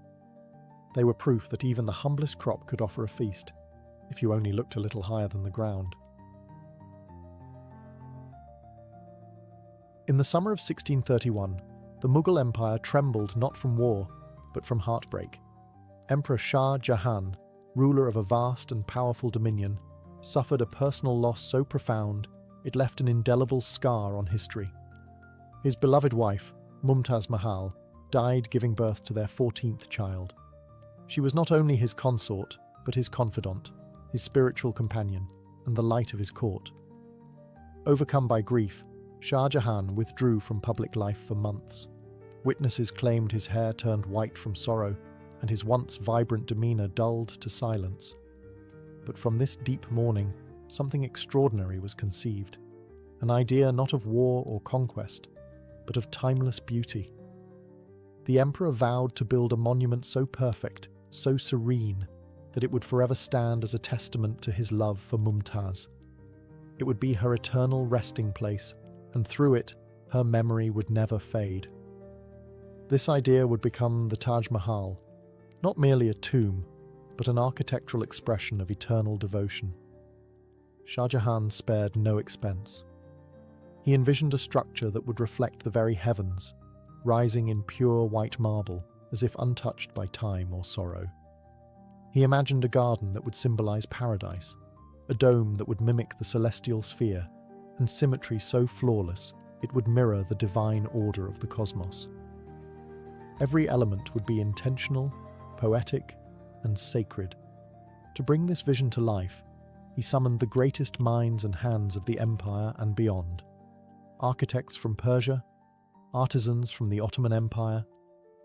They were proof that even the humblest crop could offer a feast, if you only looked a little higher than the ground. In the summer of 1631, the Mughal Empire trembled not from war, but from heartbreak. Emperor Shah Jahan, ruler of a vast and powerful dominion, suffered a personal loss so profound it left an indelible scar on history. His beloved wife, Mumtaz Mahal, died giving birth to their 14th child. She was not only his consort, but his confidant, his spiritual companion, and the light of his court. Overcome by grief, Shah Jahan withdrew from public life for months. Witnesses claimed his hair turned white from sorrow, and his once vibrant demeanour dulled to silence. But from this deep mourning, something extraordinary was conceived, an idea not of war or conquest, but of timeless beauty. The emperor vowed to build a monument so perfect, so serene, that it would forever stand as a testament to his love for Mumtaz. It would be her eternal resting place, and through it, her memory would never fade. This idea would become the Taj Mahal, not merely a tomb, but an architectural expression of eternal devotion. Shah Jahan spared no expense. He envisioned a structure that would reflect the very heavens, rising in pure white marble, as if untouched by time or sorrow. He imagined a garden that would symbolize paradise, a dome that would mimic the celestial sphere, and symmetry so flawless it would mirror the divine order of the cosmos. Every element would be intentional, poetic, and sacred. To bring this vision to life, he summoned the greatest minds and hands of the empire and beyond. Architects from Persia, artisans from the Ottoman Empire,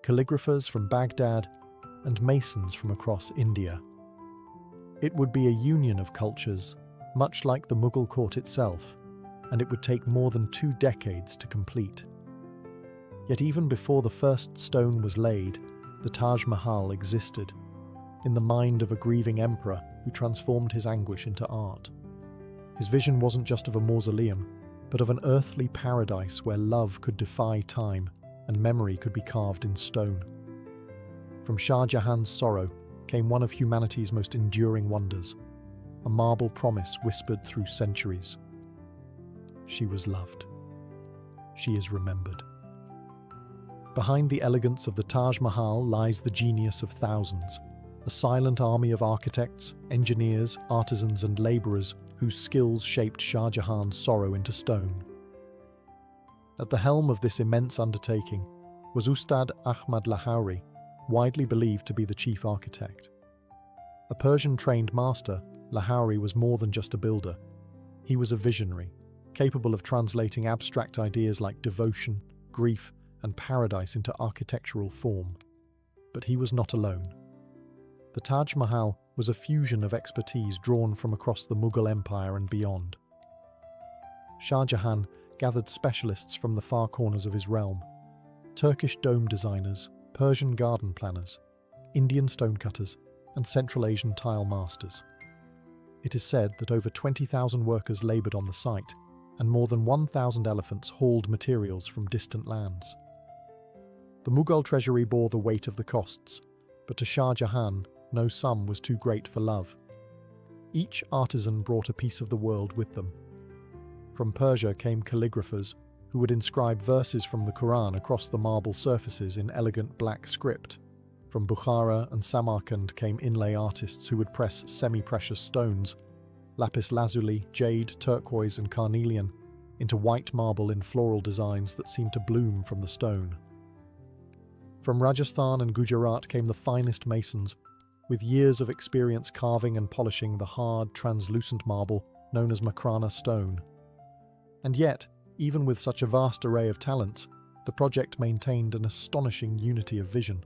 calligraphers from Baghdad, and masons from across India. It would be a union of cultures, much like the Mughal court itself, and it would take more than 2 decades to complete. Yet even before the first stone was laid, the Taj Mahal existed, in the mind of a grieving emperor who transformed his anguish into art. His vision wasn't just of a mausoleum, but of an earthly paradise where love could defy time and memory could be carved in stone. From Shah Jahan's sorrow came one of humanity's most enduring wonders, a marble promise whispered through centuries. She was loved. She is remembered. Behind the elegance of the Taj Mahal lies the genius of thousands, a silent army of architects, engineers, artisans and labourers whose skills shaped Shah Jahan's sorrow into stone. At the helm of this immense undertaking was Ustad Ahmad Lahouri, widely believed to be the chief architect. A Persian-trained master, Lahouri was more than just a builder. He was a visionary, capable of translating abstract ideas like devotion, grief, and paradise into architectural form. But he was not alone. The Taj Mahal was a fusion of expertise drawn from across the Mughal Empire and beyond. Shah Jahan gathered specialists from the far corners of his realm: Turkish dome designers, Persian garden planners, Indian stonecutters, and Central Asian tile masters. It is said that over 20,000 workers laboured on the site, and more than 1,000 elephants hauled materials from distant lands. The Mughal treasury bore the weight of the costs, but to Shah Jahan, no sum was too great for love. Each artisan brought a piece of the world with them. From Persia came calligraphers who would inscribe verses from the Quran across the marble surfaces in elegant black script. From Bukhara and Samarkand came inlay artists who would press semi-precious stones, lapis lazuli, jade, turquoise and carnelian, into white marble in floral designs that seemed to bloom from the stone. From Rajasthan and Gujarat came the finest masons, with years of experience carving and polishing the hard, translucent marble known as Makrana stone. And yet, even with such a vast array of talents, the project maintained an astonishing unity of vision.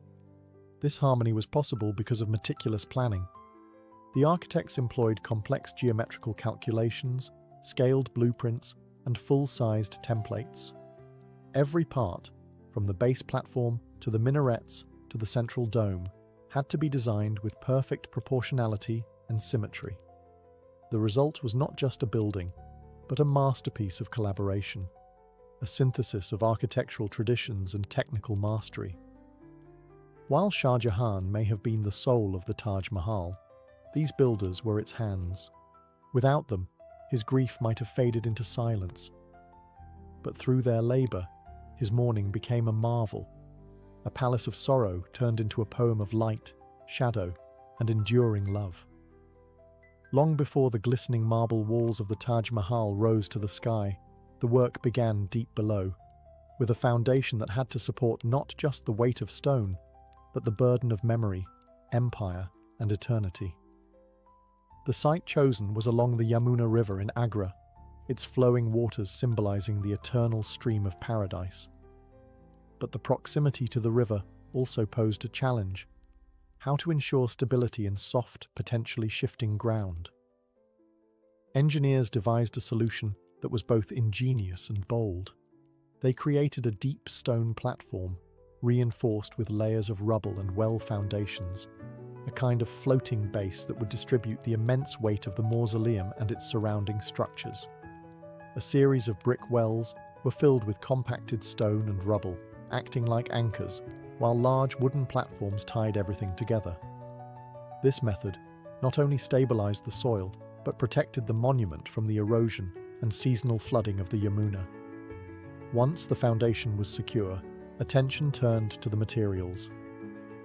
This harmony was possible because of meticulous planning. The architects employed complex geometrical calculations, scaled blueprints, and full-sized templates. Every part, from the base platform to the minarets to the central dome, had to be designed with perfect proportionality and symmetry. The result was not just a building, but a masterpiece of collaboration, a synthesis of architectural traditions and technical mastery. While Shah Jahan may have been the soul of the Taj Mahal, these builders were its hands. Without them, his grief might have faded into silence. But through their labour, his mourning became a marvel. A palace of sorrow turned into a poem of light, shadow, and enduring love. Long before the glistening marble walls of the Taj Mahal rose to the sky, the work began deep below, with a foundation that had to support not just the weight of stone, but the burden of memory, empire, and eternity. The site chosen was along the Yamuna River in Agra, its flowing waters symbolizing the eternal stream of paradise. But the proximity to the river also posed a challenge: how to ensure stability in soft, potentially shifting ground. Engineers devised a solution that was both ingenious and bold. They created a deep stone platform, reinforced with layers of rubble and well foundations, a kind of floating base that would distribute the immense weight of the mausoleum and its surrounding structures. A series of brick wells were filled with compacted stone and rubble, acting like anchors, while large wooden platforms tied everything together. This method not only stabilized the soil, but protected the monument from the erosion and seasonal flooding of the Yamuna. Once the foundation was secure, attention turned to the materials.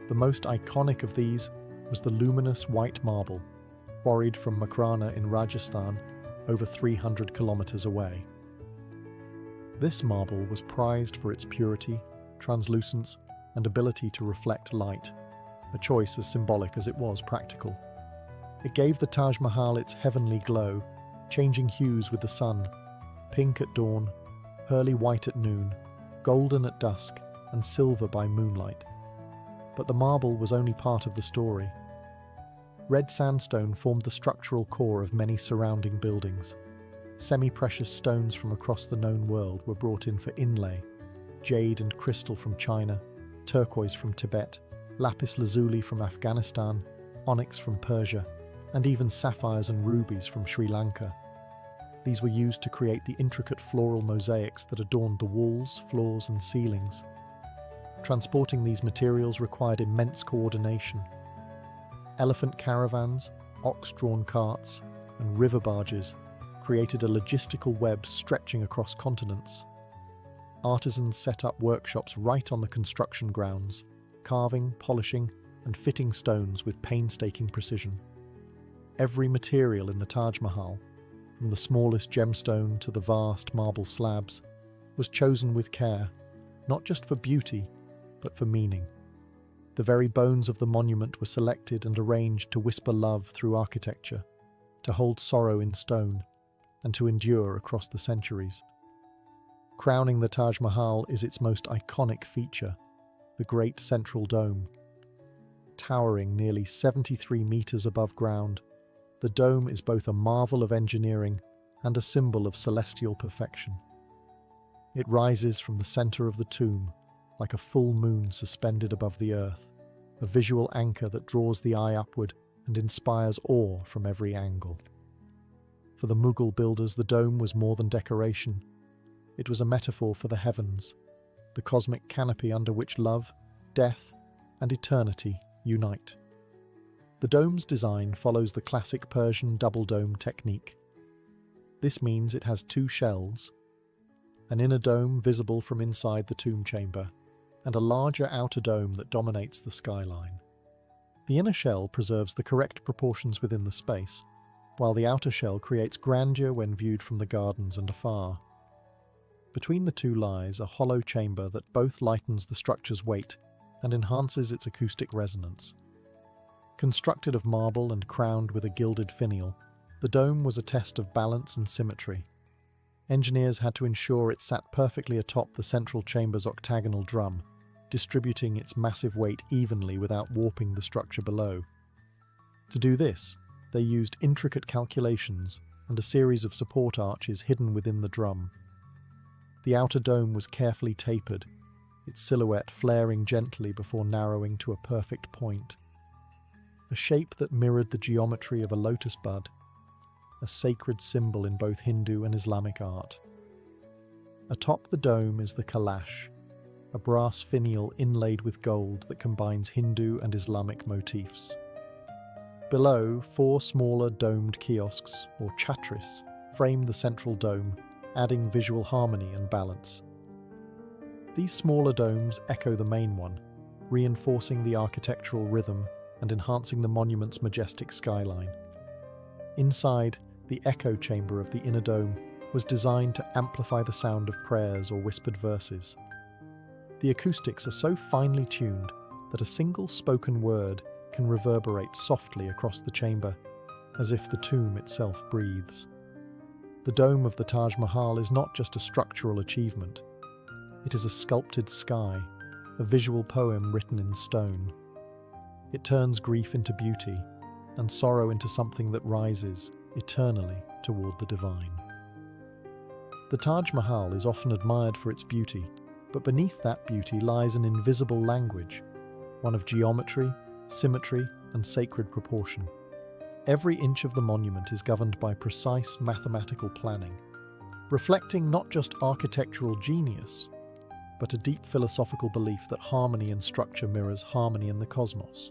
The most iconic of these was the luminous white marble, quarried from Makrana in Rajasthan, over 300 kilometers away. This marble was prized for its purity, translucence, and ability to reflect light, a choice as symbolic as it was practical. It gave the Taj Mahal its heavenly glow, changing hues with the sun: pink at dawn, pearly white at noon, golden at dusk, and silver by moonlight. But the marble was only part of the story. Red sandstone formed the structural core of many surrounding buildings. Semi-precious stones from across the known world were brought in for inlay: jade and crystal from China, turquoise from Tibet, lapis lazuli from Afghanistan, onyx from Persia, and even sapphires and rubies from Sri Lanka. These were used to create the intricate floral mosaics that adorned the walls, floors, and ceilings. Transporting these materials required immense coordination. Elephant caravans, ox-drawn carts, and river barges created a logistical web stretching across continents. Artisans set up workshops right on the construction grounds, carving, polishing, and fitting stones with painstaking precision. Every material in the Taj Mahal, from the smallest gemstone to the vast marble slabs, was chosen with care, not just for beauty, but for meaning. The very bones of the monument were selected and arranged to whisper love through architecture, to hold sorrow in stone, and to endure across the centuries. Crowning the Taj Mahal is its most iconic feature, the Great Central Dome. Towering nearly 73 meters above ground, the dome is both a marvel of engineering and a symbol of celestial perfection. It rises from the center of the tomb like a full moon suspended above the earth, a visual anchor that draws the eye upward and inspires awe from every angle. For the Mughal builders, the dome was more than decoration. It was a metaphor for the heavens, the cosmic canopy under which love, death, and eternity unite. The dome's design follows the classic Persian double dome technique. This means it has two shells, an inner dome visible from inside the tomb chamber, and a larger outer dome that dominates the skyline. The inner shell preserves the correct proportions within the space, while the outer shell creates grandeur when viewed from the gardens and afar. Between the two lies a hollow chamber that both lightens the structure's weight and enhances its acoustic resonance. Constructed of marble and crowned with a gilded finial, the dome was a test of balance and symmetry. Engineers had to ensure it sat perfectly atop the central chamber's octagonal drum, distributing its massive weight evenly without warping the structure below. To do this, they used intricate calculations and a series of support arches hidden within the drum. The outer dome was carefully tapered, its silhouette flaring gently before narrowing to a perfect point. A shape that mirrored the geometry of a lotus bud, a sacred symbol in both Hindu and Islamic art. Atop the dome is the kalash, a brass finial inlaid with gold that combines Hindu and Islamic motifs. Below, 4 smaller domed kiosks, or chhatris, frame the central dome, adding visual harmony and balance. These smaller domes echo the main one, reinforcing the architectural rhythm and enhancing the monument's majestic skyline. Inside, the echo chamber of the inner dome was designed to amplify the sound of prayers or whispered verses. The acoustics are so finely tuned that a single spoken word can reverberate softly across the chamber, as if the tomb itself breathes. The dome of the Taj Mahal is not just a structural achievement. It is a sculpted sky, a visual poem written in stone. It turns grief into beauty, and sorrow into something that rises, eternally, toward the divine. The Taj Mahal is often admired for its beauty, but beneath that beauty lies an invisible language, one of geometry, symmetry, and sacred proportion. Every inch of the monument is governed by precise mathematical planning, reflecting not just architectural genius, but a deep philosophical belief that harmony in structure mirrors harmony in the cosmos.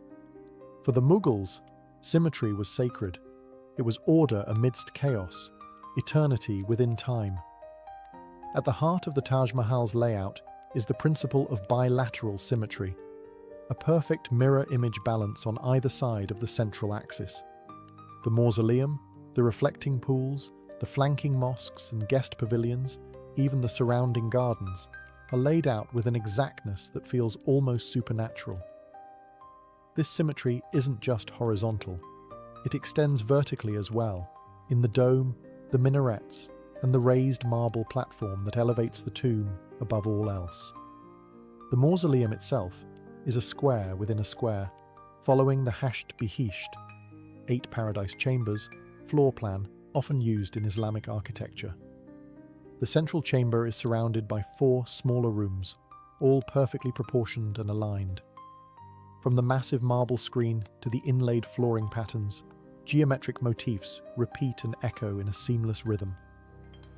For the Mughals, symmetry was sacred. It was order amidst chaos, eternity within time. At the heart of the Taj Mahal's layout is the principle of bilateral symmetry, a perfect mirror image balance on either side of the central axis. The mausoleum, the reflecting pools, the flanking mosques and guest pavilions, even the surrounding gardens, are laid out with an exactness that feels almost supernatural. This symmetry isn't just horizontal, it extends vertically as well, in the dome, the minarets, and the raised marble platform that elevates the tomb above all else. The mausoleum itself is a square within a square, following the hasht bihisht, 8 paradise chambers, floor plan often used in Islamic architecture. The central chamber is surrounded by 4 smaller rooms, all perfectly proportioned and aligned. From the massive marble screen to the inlaid flooring patterns, geometric motifs repeat and echo in a seamless rhythm.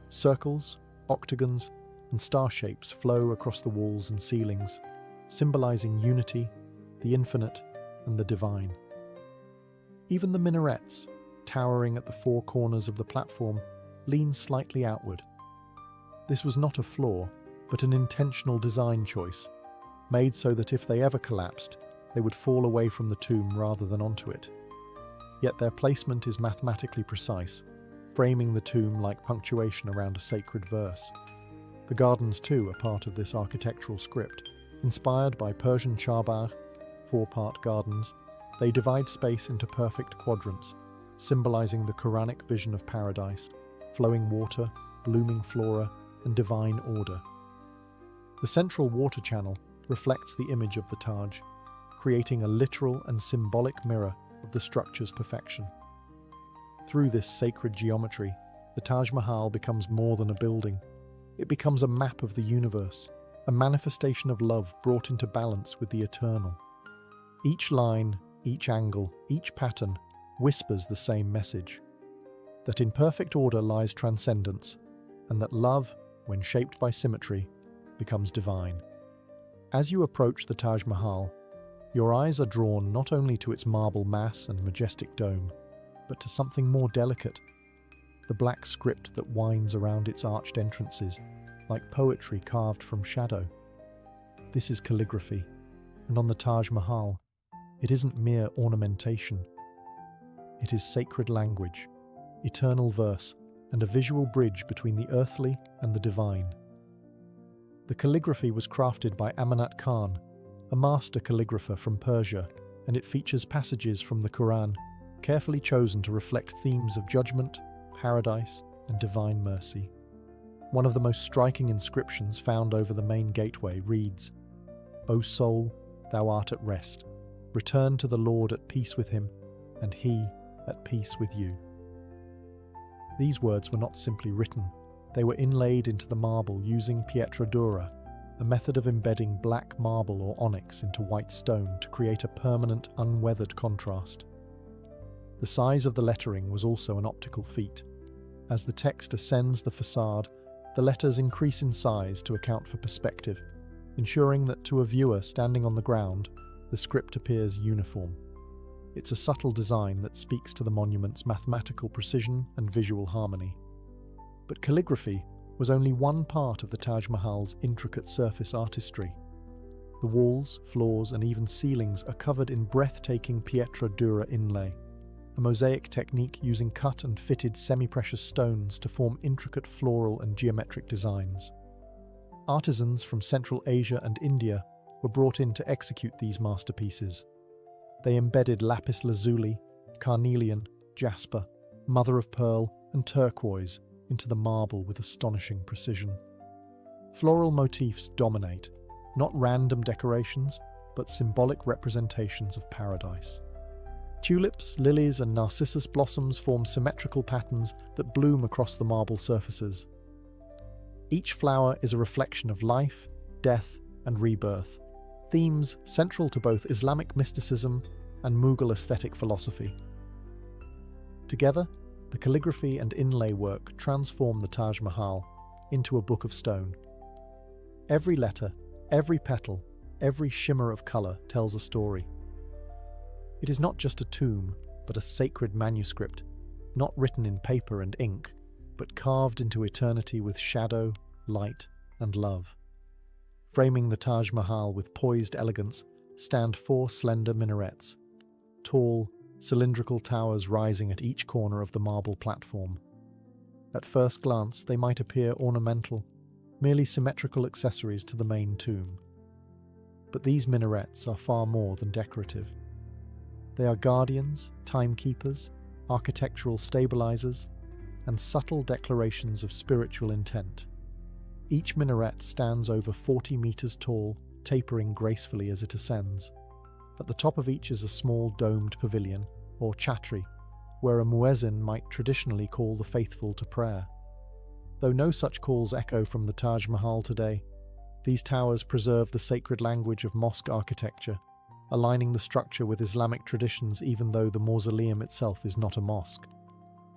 Circles, octagons, and star shapes flow across the walls and ceilings, symbolizing unity, the infinite, and the divine. Even the minarets, towering at the 4 corners of the platform, lean slightly outward. This was not a flaw, but an intentional design choice, made so that if they ever collapsed, they would fall away from the tomb rather than onto it. Yet their placement is mathematically precise, framing the tomb like punctuation around a sacred verse. The gardens too are part of this architectural script. Inspired by Persian charbagh, 4-part gardens, they divide space into perfect quadrants, symbolizing the Quranic vision of paradise, flowing water, blooming flora, and divine order. The central water channel reflects the image of the Taj, creating a literal and symbolic mirror of the structure's perfection. Through this sacred geometry, the Taj Mahal becomes more than a building. It becomes a map of the universe, a manifestation of love brought into balance with the eternal. Each line, each angle, each pattern whispers the same message: that in perfect order lies transcendence, and that love, when shaped by symmetry, becomes divine. As you approach the Taj Mahal, your eyes are drawn not only to its marble mass and majestic dome, but to something more delicate: the black script that winds around its arched entrances, like poetry carved from shadow. This is calligraphy, and on the Taj Mahal, it isn't mere ornamentation. It is sacred language, eternal verse, and a visual bridge between the earthly and the divine. The calligraphy was crafted by Amanat Khan, a master calligrapher from Persia, and it features passages from the Quran, carefully chosen to reflect themes of judgment, paradise, and divine mercy. One of the most striking inscriptions found over the main gateway reads, "O soul, thou art at rest. Return to the Lord at peace with him, and he at peace with you." These words were not simply written, they were inlaid into the marble using pietra dura, a method of embedding black marble or onyx into white stone to create a permanent, unweathered contrast. The size of the lettering was also an optical feat. As the text ascends the facade, the letters increase in size to account for perspective, ensuring that to a viewer standing on the ground, the script appears uniform. It's a subtle design that speaks to the monument's mathematical precision and visual harmony. But calligraphy was only one part of the Taj Mahal's intricate surface artistry. The walls, floors, and even ceilings are covered in breathtaking pietra dura inlay, a mosaic technique using cut and fitted semi-precious stones to form intricate floral and geometric designs. Artisans from Central Asia and India were brought in to execute these masterpieces. They embedded lapis lazuli, carnelian, jasper, mother of pearl, and turquoise into the marble with astonishing precision. Floral motifs dominate, not random decorations, but symbolic representations of paradise. Tulips, lilies, and narcissus blossoms form symmetrical patterns that bloom across the marble surfaces. Each flower is a reflection of life, death, and rebirth, themes central to both Islamic mysticism and Mughal aesthetic philosophy. Together, the calligraphy and inlay work transform the Taj Mahal into a book of stone. Every letter, every petal, every shimmer of colour tells a story. It is not just a tomb, but a sacred manuscript, not written in paper and ink, but carved into eternity with shadow, light, and love. Framing the Taj Mahal with poised elegance stand 4 slender minarets, tall, cylindrical towers rising at each corner of the marble platform. At first glance, they might appear ornamental, merely symmetrical accessories to the main tomb. But these minarets are far more than decorative. They are guardians, timekeepers, architectural stabilizers, and subtle declarations of spiritual intent. Each minaret stands over 40 meters tall, tapering gracefully as it ascends. At the top of each is a small domed pavilion, or chhatri, where a muezzin might traditionally call the faithful to prayer. Though no such calls echo from the Taj Mahal today, these towers preserve the sacred language of mosque architecture, aligning the structure with Islamic traditions even though the mausoleum itself is not a mosque.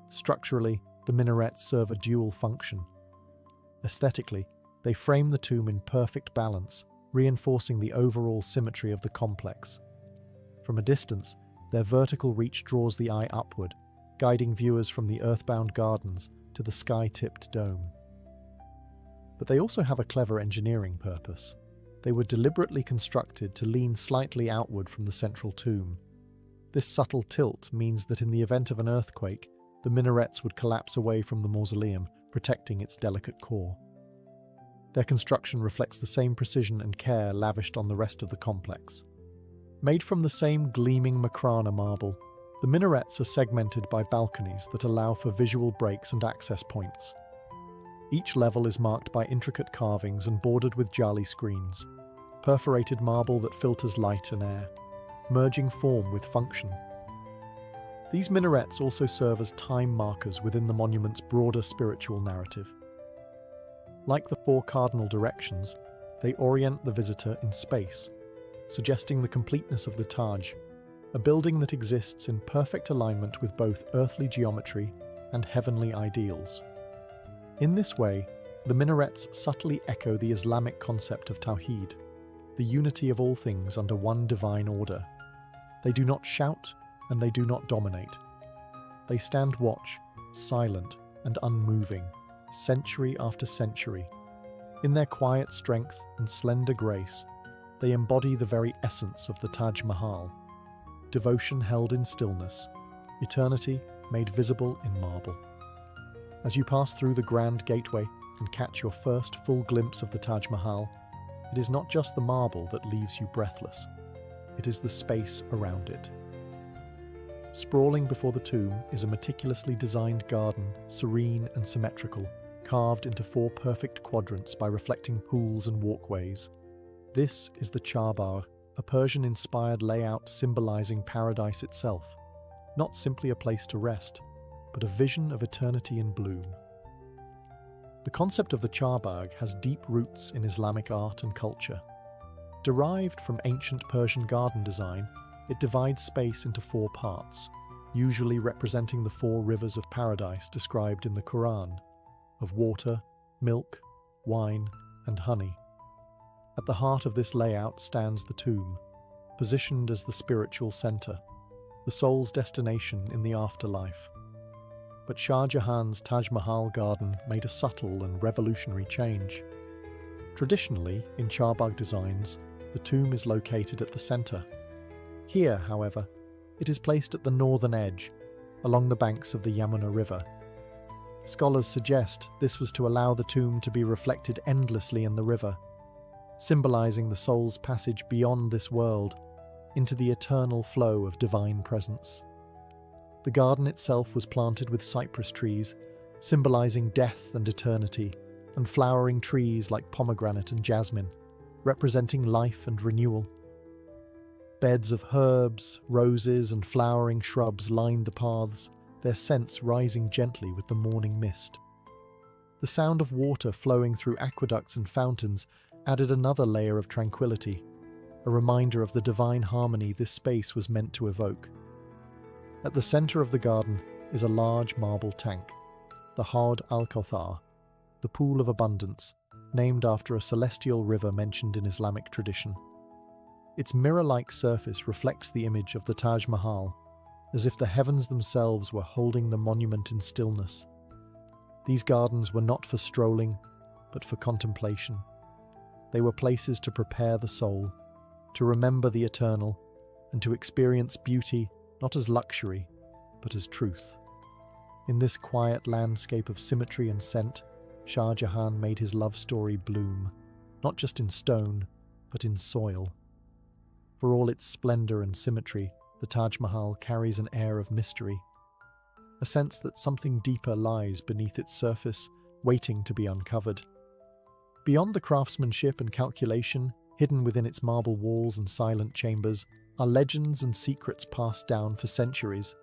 Structurally, the minarets serve a dual function. Aesthetically, they frame the tomb in perfect balance, reinforcing the overall symmetry of the complex. From a distance, their vertical reach draws the eye upward, guiding viewers from the earthbound gardens to the sky-tipped dome. But they also have a clever engineering purpose. They were deliberately constructed to lean slightly outward from the central tomb. This subtle tilt means that in the event of an earthquake, the minarets would collapse away from the mausoleum, protecting its delicate core. Their construction reflects the same precision and care lavished on the rest of the complex. Made from the same gleaming Makrana marble, the minarets are segmented by balconies that allow for visual breaks and access points. Each level is marked by intricate carvings and bordered with jali screens, perforated marble that filters light and air. merging form with function. These minarets also serve as time markers within the monument's broader spiritual narrative. Like the four cardinal directions, they orient the visitor in space, suggesting the completeness of the Taj, a building that exists in perfect alignment with both earthly geometry and heavenly ideals. In this way, the minarets subtly echo the Islamic concept of Tawheed, the unity of all things under one divine order. They do not shout and they do not dominate. They stand watch, silent and unmoving, century after century. In their quiet strength and slender grace, they embody the very essence of the Taj Mahal, devotion held in stillness, eternity made visible in marble. As you pass through the grand gateway and catch your first full glimpse of the Taj Mahal, it is not just the marble that leaves you breathless, it is the space around it. Sprawling before the tomb is a meticulously designed garden, serene and symmetrical, carved into four perfect quadrants by reflecting pools and walkways. This is the Charbar, a Persian-inspired layout symbolizing paradise itself, not simply a place to rest, but a vision of eternity in bloom. The concept of the Charbagh has deep roots in Islamic art and culture. Derived from ancient Persian garden design, it divides space into four parts, usually representing the four rivers of paradise described in the Quran, of water, milk, wine, and honey. At the heart of this layout stands the tomb, positioned as the spiritual center, the soul's destination in the afterlife. But Shah Jahan's Taj Mahal garden made a subtle and revolutionary change. Traditionally, in Charbagh designs, the tomb is located at the center. Here, however, it is placed at the northern edge, along the banks of the Yamuna River. Scholars suggest this was to allow the tomb to be reflected endlessly in the river, symbolizing the soul's passage beyond this world into the eternal flow of divine presence. The garden itself was planted with cypress trees, symbolizing death and eternity, and flowering trees like pomegranate and jasmine, representing life and renewal. Beds of herbs, roses, and flowering shrubs lined the paths, their scents rising gently with the morning mist. The sound of water flowing through aqueducts and fountains added another layer of tranquility, a reminder of the divine harmony this space was meant to evoke. At the center of the garden is a large marble tank, the Haud al-Kauthar, the pool of abundance, named after a celestial river mentioned in Islamic tradition. Its mirror-like surface reflects the image of the Taj Mahal, as if the heavens themselves were holding the monument in stillness. These gardens were not for strolling, but for contemplation. They were places to prepare the soul, to remember the eternal, and to experience beauty not as luxury, but as truth. In this quiet landscape of symmetry and scent, Shah Jahan made his love story bloom, not just in stone, but in soil. For all its splendor and symmetry, the Taj Mahal carries an air of mystery, a sense that something deeper lies beneath its surface, waiting to be uncovered. Beyond the craftsmanship and calculation, hidden within its marble walls and silent chambers, are legends and secrets passed down for centuries.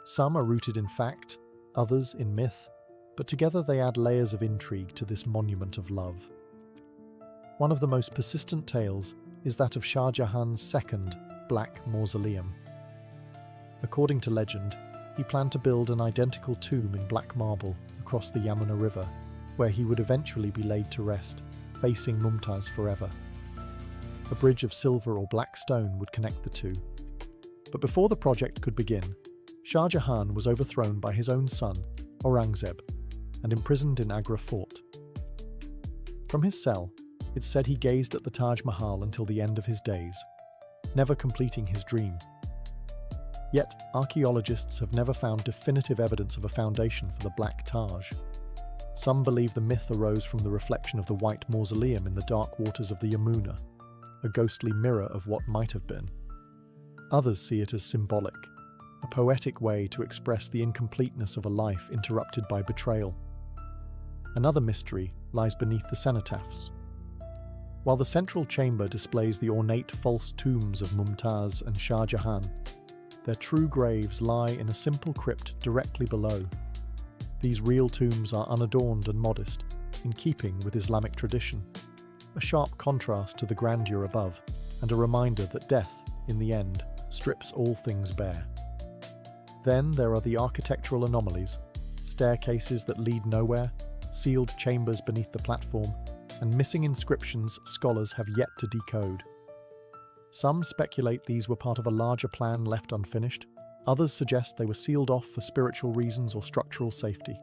Some are rooted in fact, others in myth, but together they add layers of intrigue to this monument of love. One of the most persistent tales is that of Shah Jahan's second, Black Mausoleum. According to legend, he planned to build an identical tomb in black marble across the Yamuna River, where he would eventually be laid to rest, facing Mumtaz forever. A bridge of silver or black stone would connect the two. But before the project could begin, Shah Jahan was overthrown by his own son, Aurangzeb, and imprisoned in Agra Fort. From his cell, it's said he gazed at the Taj Mahal until the end of his days, never completing his dream. Yet, archaeologists have never found definitive evidence of a foundation for the Black Taj. Some believe the myth arose from the reflection of the white mausoleum in the dark waters of the Yamuna, a ghostly mirror of what might have been. Others see it as symbolic, a poetic way to express the incompleteness of a life interrupted by betrayal. Another mystery lies beneath the cenotaphs. While the central chamber displays the ornate false tombs of Mumtaz and Shah Jahan, their true graves lie in a simple crypt directly below. These real tombs are unadorned and modest, in keeping with Islamic tradition, a sharp contrast to the grandeur above, and a reminder that death, in the end, strips all things bare. Then there are the architectural anomalies, staircases that lead nowhere, sealed chambers beneath the platform, and missing inscriptions scholars have yet to decode. Some speculate these were part of a larger plan left unfinished, others suggest they were sealed off for spiritual reasons or structural safety.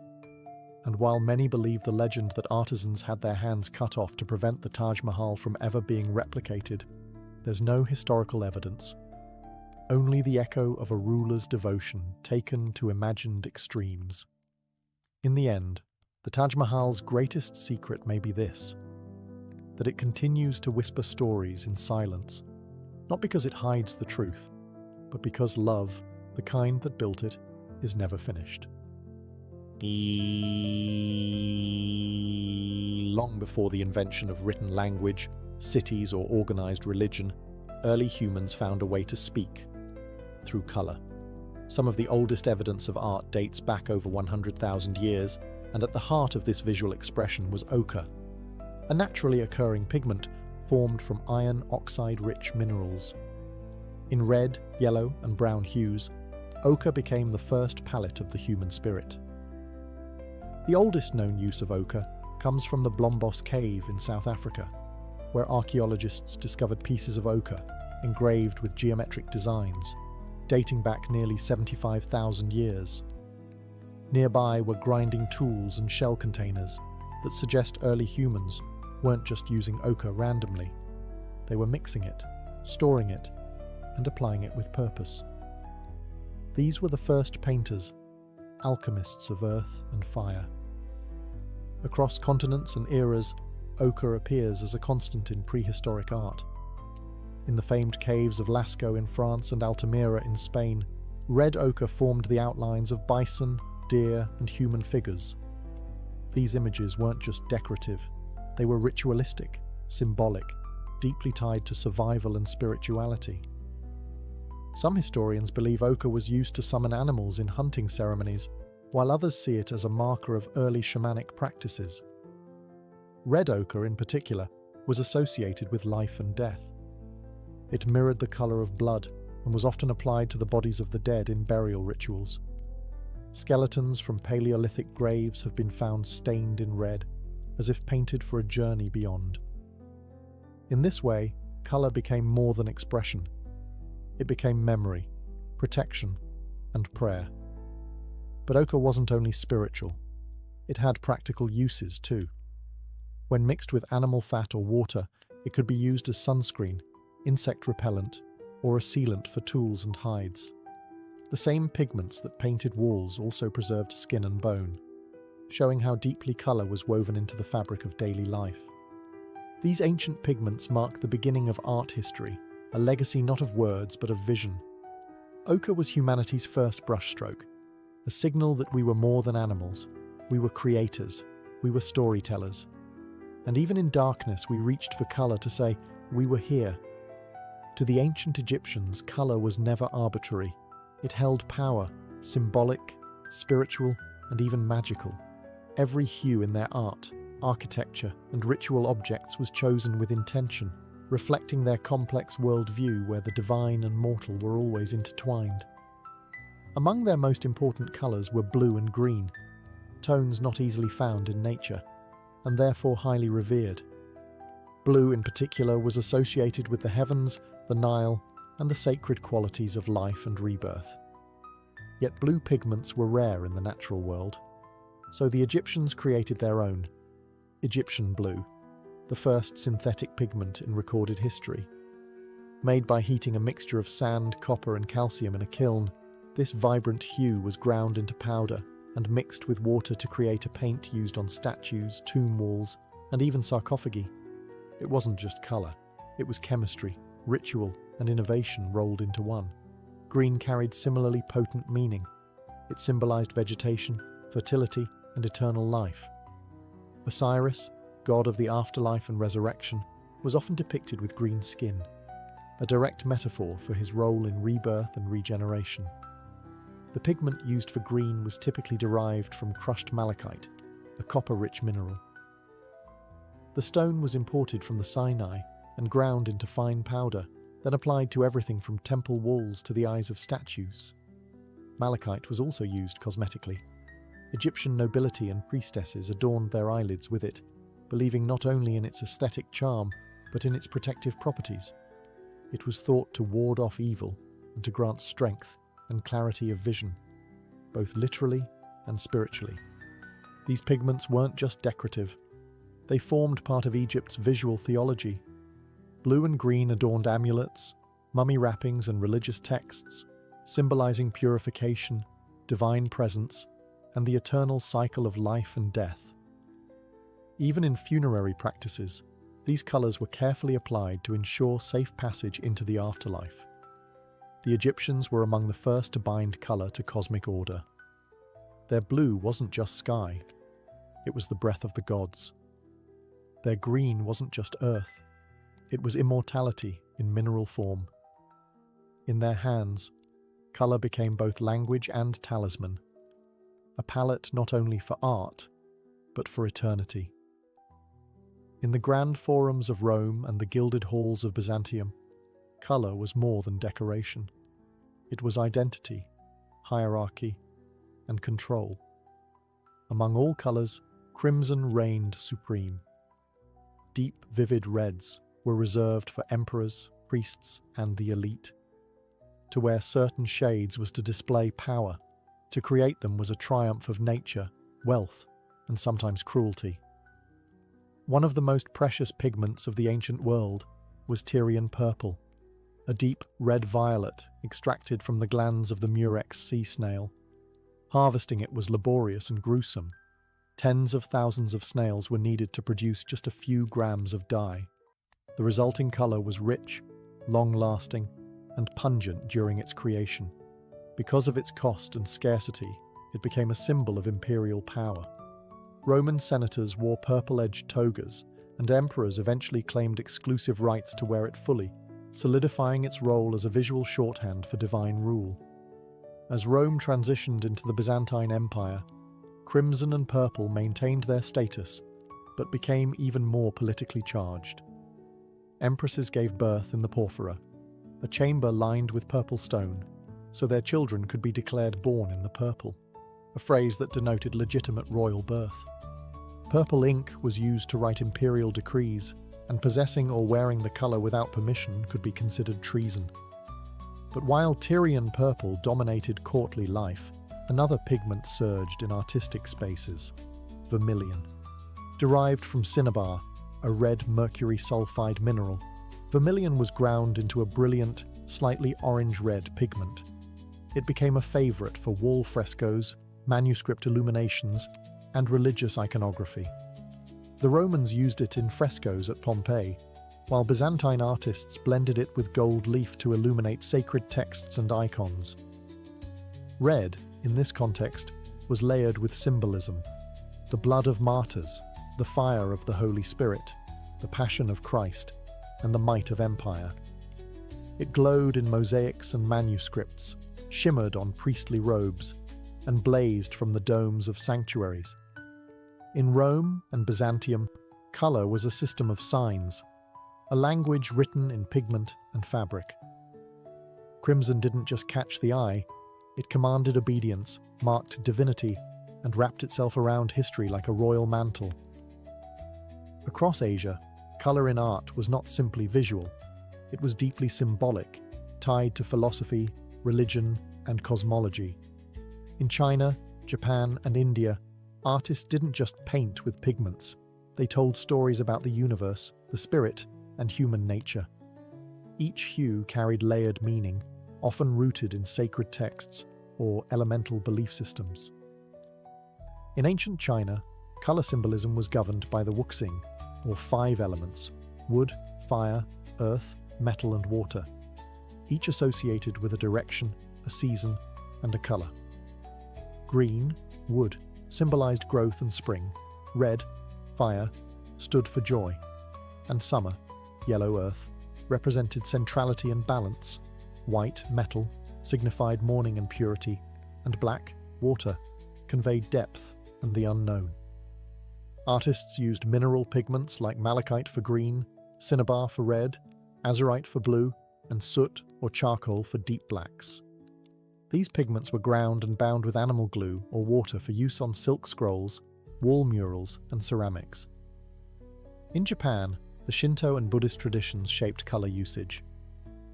And while many believe the legend that artisans had their hands cut off to prevent the Taj Mahal from ever being replicated, there's no historical evidence. Only the echo of a ruler's devotion taken to imagined extremes. In the end, the Taj Mahal's greatest secret may be this: that it continues to whisper stories in silence, not because it hides the truth, but because love, the kind that built it, is never finished. Long before the invention of written language, cities, or organized religion, early humans found a way to speak through color. Some of the oldest evidence of art dates back over 100,000 years, and at the heart of this visual expression was ochre, a naturally occurring pigment formed from iron oxide-rich minerals. In red, yellow, and brown hues, ochre became the first palette of the human spirit. The oldest known use of ochre comes from the Blombos Cave in South Africa, where archaeologists discovered pieces of ochre engraved with geometric designs, dating back nearly 75,000 years. Nearby were grinding tools and shell containers that suggest early humans weren't just using ochre randomly. They were mixing it, storing it, and applying it with purpose. These were the first painters, alchemists of earth and fire. Across continents and eras, ochre appears as a constant in prehistoric art. In the famed caves of Lascaux in France and Altamira in Spain, red ochre formed the outlines of bison, deer, and human figures. These images weren't just decorative, they were ritualistic, symbolic, deeply tied to survival and spirituality. Some historians believe ochre was used to summon animals in hunting ceremonies, while others see it as a marker of early shamanic practices. Red ochre, in particular, was associated with life and death. It mirrored the color of blood and was often applied to the bodies of the dead in burial rituals. Skeletons from Paleolithic graves have been found stained in red, as if painted for a journey beyond. In this way, color became more than expression. It became memory, protection, and prayer. But ochre wasn't only spiritual. It had practical uses too. When mixed with animal fat or water, it could be used as sunscreen, insect repellent, or a sealant for tools and hides. The same pigments that painted walls also preserved skin and bone, showing how deeply color was woven into the fabric of daily life. These ancient pigments mark the beginning of art history, a legacy not of words but of vision. Ochre was humanity's first brushstroke, a signal that we were more than animals. We were creators, we were storytellers. And even in darkness, we reached for color to say, we were here. To the ancient Egyptians, color was never arbitrary. It held power, symbolic, spiritual, and even magical. Every hue in their art, architecture, and ritual objects was chosen with intention, reflecting their complex worldview where the divine and mortal were always intertwined. Among their most important colors were blue and green, tones not easily found in nature, and therefore highly revered. Blue in particular was associated with the heavens, the Nile, and the sacred qualities of life and rebirth. Yet blue pigments were rare in the natural world, so the Egyptians created their own, Egyptian blue, the first synthetic pigment in recorded history. Made by heating a mixture of sand, copper, and calcium in a kiln, this vibrant hue was ground into powder and mixed with water to create a paint used on statues, tomb walls, and even sarcophagi. It wasn't just color, it was chemistry, ritual, and innovation rolled into one. Green carried similarly potent meaning. It symbolized vegetation, fertility, and eternal life. Osiris, god of the afterlife and resurrection, was often depicted with green skin, a direct metaphor for his role in rebirth and regeneration. The pigment used for green was typically derived from crushed malachite, a copper-rich mineral. The stone was imported from the Sinai and ground into fine powder, then applied to everything from temple walls to the eyes of statues. Malachite was also used cosmetically. Egyptian nobility and priestesses adorned their eyelids with it, believing not only in its aesthetic charm, but in its protective properties. It was thought to ward off evil and to grant strength and clarity of vision, both literally and spiritually. These pigments weren't just decorative. They formed part of Egypt's visual theology. Blue and green adorned amulets, mummy wrappings and religious texts, symbolizing purification, divine presence, and the eternal cycle of life and death. Even in funerary practices, these colors were carefully applied to ensure safe passage into the afterlife. The Egyptians were among the first to bind color to cosmic order. Their blue wasn't just sky, it was the breath of the gods. Their green wasn't just earth, it was immortality in mineral form. In their hands, color became both language and talisman, a palette not only for art, but for eternity. In the grand forums of Rome and the gilded halls of Byzantium, color was more than decoration. It was identity, hierarchy, and control. Among all colors, crimson reigned supreme. Deep, vivid reds were reserved for emperors, priests, and the elite. To wear certain shades was to display power. To create them was a triumph of nature, wealth, and sometimes cruelty. One of the most precious pigments of the ancient world was Tyrian purple, a deep red violet extracted from the glands of the murex sea snail. Harvesting it was laborious and gruesome. Tens of thousands of snails were needed to produce just a few grams of dye. The resulting color was rich, long-lasting, and pungent during its creation. Because of its cost and scarcity, it became a symbol of imperial power. Roman senators wore purple-edged togas, and emperors eventually claimed exclusive rights to wear it fully, solidifying its role as a visual shorthand for divine rule. As Rome transitioned into the Byzantine Empire, crimson and purple maintained their status, but became even more politically charged. Empresses gave birth in the porphyra, a chamber lined with purple stone, so their children could be declared born in the purple, a phrase that denoted legitimate royal birth. Purple ink was used to write imperial decrees, and possessing or wearing the color without permission could be considered treason. But while Tyrian purple dominated courtly life, another pigment surged in artistic spaces: vermilion. Derived from cinnabar, a red mercury sulfide mineral, vermilion was ground into a brilliant, slightly orange-red pigment. It became a favorite for wall frescoes, manuscript illuminations, and religious iconography. The Romans used it in frescoes at Pompeii, while Byzantine artists blended it with gold leaf to illuminate sacred texts and icons. Red, in this context, was layered with symbolism: the blood of martyrs, the fire of the Holy Spirit, the passion of Christ, and the might of empire. It glowed in mosaics and manuscripts, shimmered on priestly robes, and blazed from the domes of sanctuaries. In Rome and Byzantium, color was a system of signs, a language written in pigment and fabric. Crimson didn't just catch the eye, it commanded obedience, marked divinity, and wrapped itself around history like a royal mantle. Across Asia, color in art was not simply visual, it was deeply symbolic, tied to philosophy, religion, and cosmology. In China, Japan, and India, artists didn't just paint with pigments, they told stories about the universe, the spirit, and human nature. Each hue carried layered meaning, often rooted in sacred texts or elemental belief systems. In ancient China, color symbolism was governed by the wuxing, or 5 elements: wood, fire, earth, metal, and water, each associated with a direction, a season, and a color. Green, wood, symbolized growth and spring. Red, fire, stood for joy. And summer, yellow earth, represented centrality and balance, white, metal, signified mourning and purity, and black, water, conveyed depth and the unknown. Artists used mineral pigments like malachite for green, cinnabar for red, azurite for blue, and soot or charcoal for deep blacks. These pigments were ground and bound with animal glue or water for use on silk scrolls, wall murals, and ceramics. In Japan, the Shinto and Buddhist traditions shaped color usage.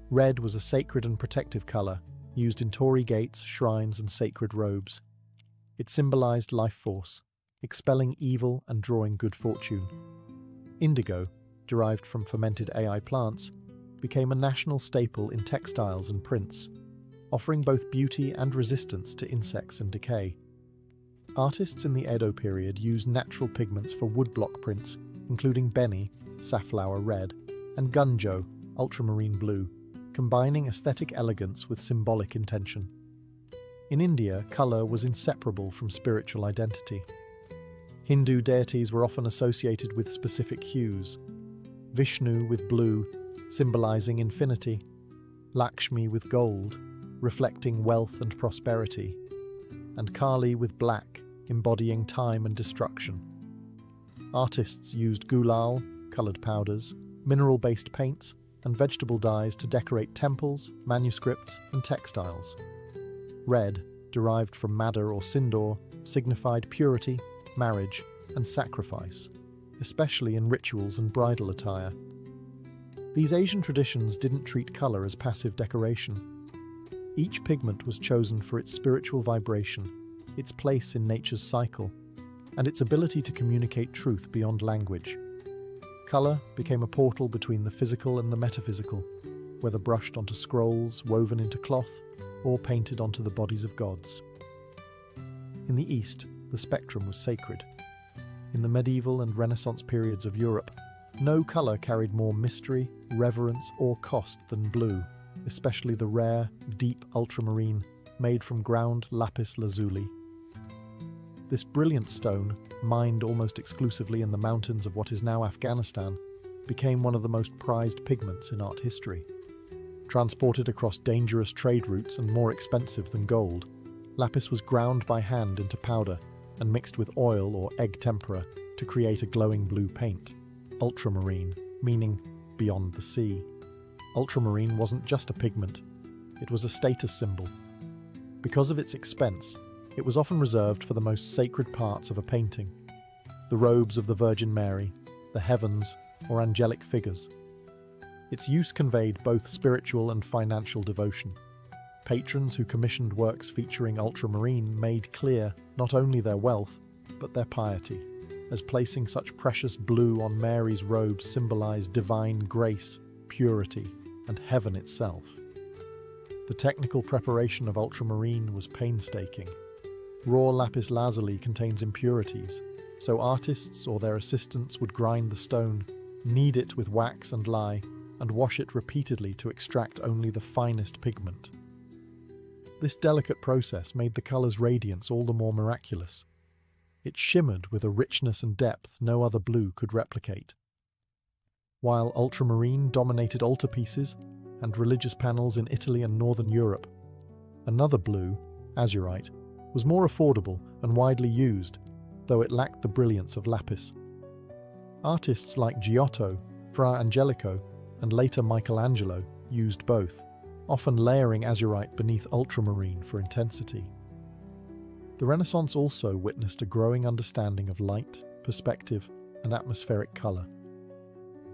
Red was a sacred and protective color, used in torii gates, shrines, and sacred robes. It symbolized life force, expelling evil and drawing good fortune. Indigo, derived from fermented AI plants, became a national staple in textiles and prints, offering both beauty and resistance to insects and decay. Artists in the Edo period used natural pigments for woodblock prints, including beni, safflower red, and gunjo, ultramarine blue, combining aesthetic elegance with symbolic intention. In India, colour was inseparable from spiritual identity. Hindu deities were often associated with specific hues. Vishnu with blue, symbolizing infinity, Lakshmi with gold, reflecting wealth and prosperity, and Kali with black, embodying time and destruction. Artists used gulal, coloured powders, mineral-based paints, and vegetable dyes to decorate temples, manuscripts, and textiles. Red, derived from madder or sindoor, signified purity, marriage, and sacrifice, especially in rituals and bridal attire. These Asian traditions didn't treat colour as passive decoration. Each pigment was chosen for its spiritual vibration, its place in nature's cycle, and its ability to communicate truth beyond language. Colour became a portal between the physical and the metaphysical, whether brushed onto scrolls, woven into cloth, or painted onto the bodies of gods. In the East, the spectrum was sacred. In the medieval and Renaissance periods of Europe, no colour carried more mystery, reverence, or cost than blue, especially the rare, deep ultramarine made from ground lapis lazuli. This brilliant stone, mined almost exclusively in the mountains of what is now Afghanistan, became one of the most prized pigments in art history. Transported across dangerous trade routes and more expensive than gold, lapis was ground by hand into powder and mixed with oil or egg tempera to create a glowing blue paint. Ultramarine, meaning beyond the sea. Ultramarine wasn't just a pigment, it was a status symbol. Because of its expense, it was often reserved for the most sacred parts of a painting: the robes of the Virgin Mary, the heavens, or angelic figures. Its use conveyed both spiritual and financial devotion. Patrons who commissioned works featuring ultramarine made clear not only their wealth, but their piety, as placing such precious blue on Mary's robes symbolized divine grace, purity, and heaven itself. The technical preparation of ultramarine was painstaking. Raw lapis lazuli contains impurities, so artists or their assistants would grind the stone, knead it with wax and lye, and wash it repeatedly to extract only the finest pigment. This delicate process made the colour's radiance all the more miraculous. It shimmered with a richness and depth no other blue could replicate. While ultramarine dominated altarpieces and religious panels in Italy and Northern Europe, another blue, azurite, was more affordable and widely used, though it lacked the brilliance of lapis. Artists like Giotto, Fra Angelico, and later Michelangelo used both, often layering azurite beneath ultramarine for intensity. The Renaissance also witnessed a growing understanding of light, perspective, and atmospheric colour.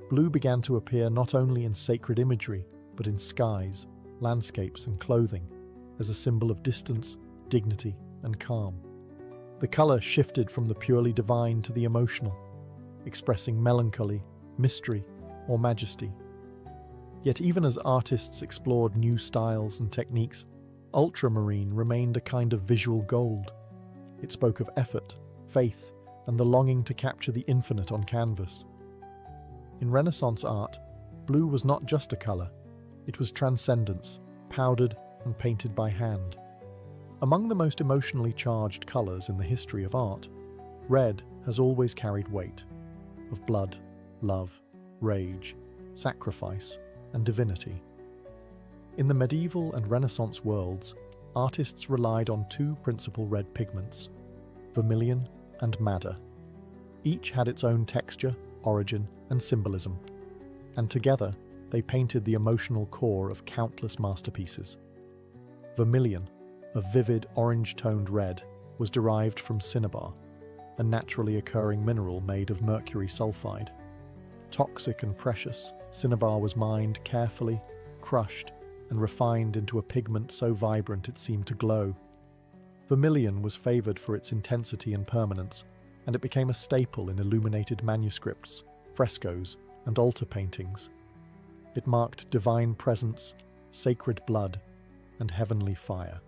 Blue began to appear not only in sacred imagery, but in skies, landscapes, and clothing, as a symbol of distance, dignity, and calm. The colour shifted from the purely divine to the emotional, expressing melancholy, mystery, or majesty. Yet even as artists explored new styles and techniques, ultramarine remained a kind of visual gold. It spoke of effort, faith, and the longing to capture the infinite on canvas. In Renaissance art, blue was not just a colour, it was transcendence, powdered and painted by hand. Among the most emotionally charged colours in the history of art, red has always carried weight, of blood, love, rage, sacrifice, and divinity. In the medieval and Renaissance worlds, artists relied on two principal red pigments, vermilion and madder. Each had its own texture, origin, and symbolism, and together they painted the emotional core of countless masterpieces. Vermilion, a vivid orange-toned red, was derived from cinnabar, a naturally occurring mineral made of mercury sulfide. Toxic and precious, cinnabar was mined carefully, crushed, and refined into a pigment so vibrant it seemed to glow. Vermilion was favoured for its intensity and permanence, and it became a staple in illuminated manuscripts, frescoes, and altar paintings. It marked divine presence, sacred blood, and heavenly fire.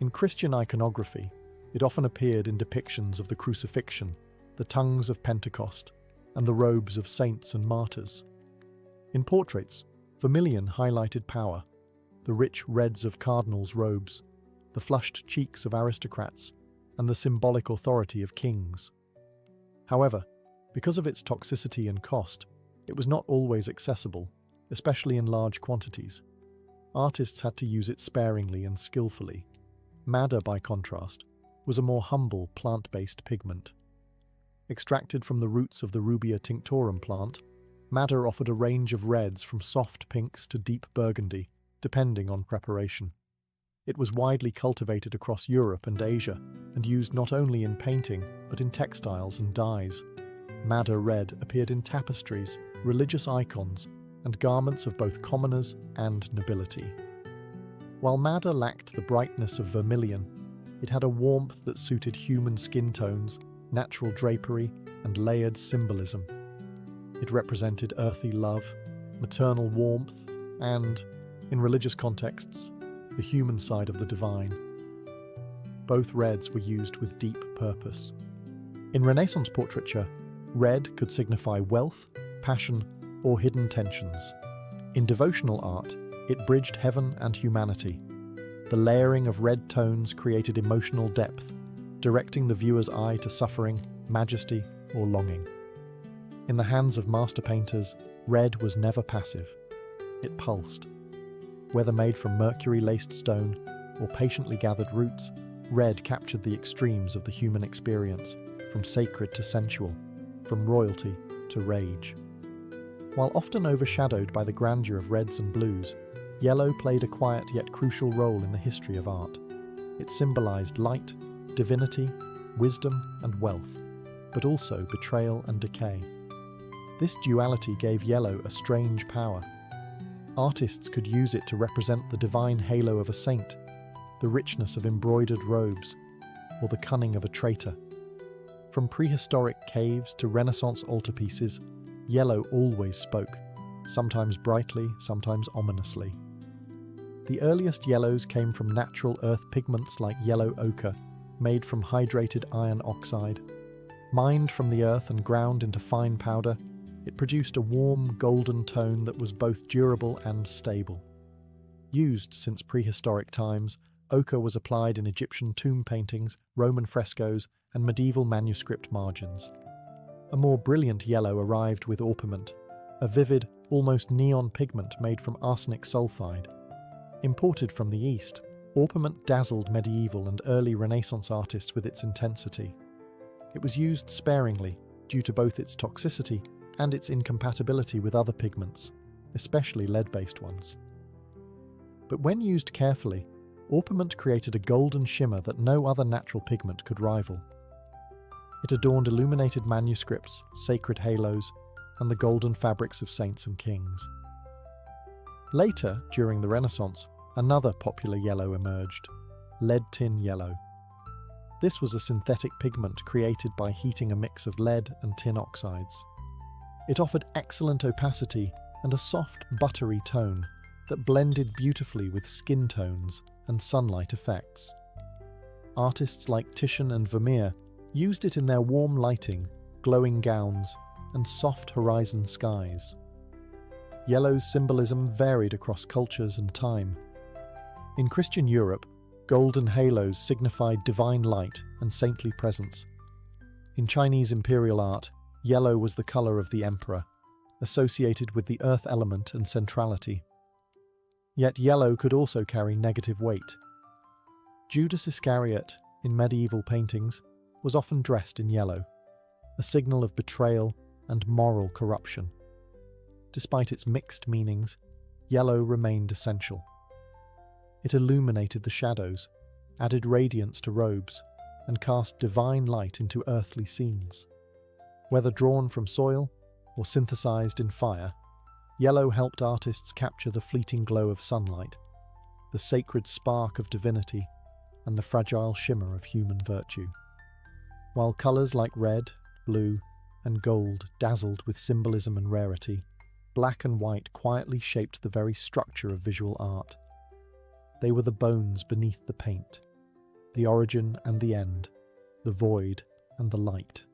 In Christian iconography, it often appeared in depictions of the crucifixion, the tongues of Pentecost, and the robes of saints and martyrs. In portraits, vermilion highlighted power, the rich reds of cardinals' robes, the flushed cheeks of aristocrats, and the symbolic authority of kings. However, because of its toxicity and cost, it was not always accessible, especially in large quantities. Artists had to use it sparingly and skillfully. Madder, by contrast, was a more humble plant-based pigment. Extracted from the roots of the Rubia tinctorum plant, madder offered a range of reds from soft pinks to deep burgundy, depending on preparation. It was widely cultivated across Europe and Asia, and used not only in painting, but in textiles and dyes. Madder red appeared in tapestries, religious icons, and garments of both commoners and nobility. While madder lacked the brightness of vermilion, it had a warmth that suited human skin tones, natural drapery, and layered symbolism. It represented earthy love, maternal warmth, and, in religious contexts, the human side of the divine. Both reds were used with deep purpose. In Renaissance portraiture, red could signify wealth, passion, or hidden tensions. In devotional art, it bridged heaven and humanity. The layering of red tones created emotional depth, directing the viewer's eye to suffering, majesty, or longing. In the hands of master painters, red was never passive. It pulsed. Whether made from mercury-laced stone or patiently gathered roots, red captured the extremes of the human experience, from sacred to sensual, from royalty to rage. While often overshadowed by the grandeur of reds and blues, yellow played a quiet yet crucial role in the history of art. It symbolized light, divinity, wisdom, and wealth, but also betrayal and decay. This duality gave yellow a strange power. Artists could use it to represent the divine halo of a saint, the richness of embroidered robes, or the cunning of a traitor. From prehistoric caves to Renaissance altarpieces, yellow always spoke, sometimes brightly, sometimes ominously. The earliest yellows came from natural earth pigments like yellow ochre, made from hydrated iron oxide. Mined from the earth and ground into fine powder, it produced a warm, golden tone that was both durable and stable. Used since prehistoric times, ochre was applied in Egyptian tomb paintings, Roman frescoes, and medieval manuscript margins. A more brilliant yellow arrived with orpiment, a vivid, almost neon pigment made from arsenic sulfide. Imported from the East, orpiment dazzled medieval and early Renaissance artists with its intensity. It was used sparingly due to both its toxicity and its incompatibility with other pigments, especially lead-based ones. But when used carefully, orpiment created a golden shimmer that no other natural pigment could rival. It adorned illuminated manuscripts, sacred halos, and the golden fabrics of saints and kings. Later, during the Renaissance, another popular yellow emerged, lead tin yellow. This was a synthetic pigment created by heating a mix of lead and tin oxides. It offered excellent opacity and a soft, buttery tone that blended beautifully with skin tones and sunlight effects. Artists like Titian and Vermeer used it in their warm lighting, glowing gowns, and soft horizon skies. Yellow's symbolism varied across cultures and time. In Christian Europe, golden halos signified divine light and saintly presence. In Chinese imperial art, yellow was the color of the emperor, associated with the earth element and centrality. Yet yellow could also carry negative weight. Judas Iscariot, in medieval paintings, was often dressed in yellow, a signal of betrayal and moral corruption. Despite its mixed meanings, yellow remained essential. It illuminated the shadows, added radiance to robes, and cast divine light into earthly scenes. Whether drawn from soil or synthesized in fire, yellow helped artists capture the fleeting glow of sunlight, the sacred spark of divinity, and the fragile shimmer of human virtue. While colors like red, blue, and gold dazzled with symbolism and rarity, black and white quietly shaped the very structure of visual art. They were the bones beneath the paint, the origin and the end, the void and the light.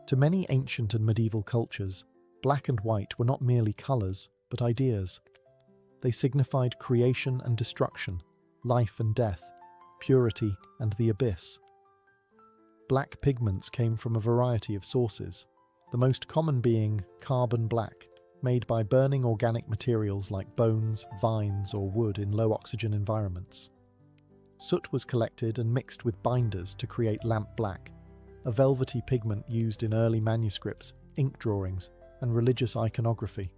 To many ancient and medieval cultures, black and white were not merely colors, but ideas. They signified creation and destruction, life and death, purity and the abyss. Black pigments came from a variety of sources, the most common being carbon black, made by burning organic materials like bones, vines, or wood in low-oxygen environments. Soot was collected and mixed with binders to create lamp black, a velvety pigment used in early manuscripts, ink drawings, and religious iconography.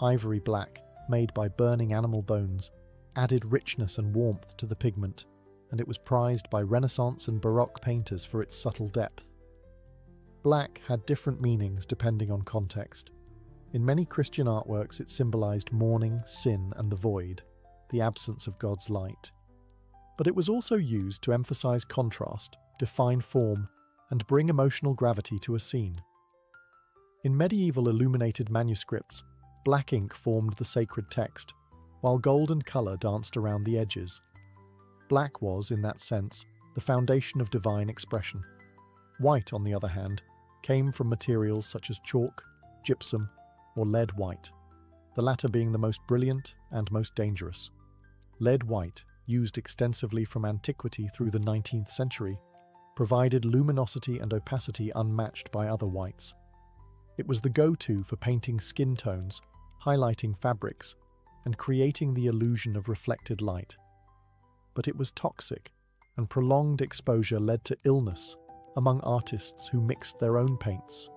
Ivory black, made by burning animal bones, added richness and warmth to the pigment, and it was prized by Renaissance and Baroque painters for its subtle depth. Black had different meanings depending on context. In many Christian artworks it symbolized mourning, sin, and the void, the absence of God's light. But it was also used to emphasize contrast, define form, and bring emotional gravity to a scene. In medieval illuminated manuscripts, black ink formed the sacred text, while gold and color danced around the edges. Black was, in that sense, the foundation of divine expression. White, on the other hand, came from materials such as chalk, gypsum, or lead white, the latter being the most brilliant and most dangerous. Lead white, used extensively from antiquity through the 19th century, provided luminosity and opacity unmatched by other whites. It was the go-to for painting skin tones, highlighting fabrics, and creating the illusion of reflected light. But it was toxic, and prolonged exposure led to illness among artists who mixed their own paints.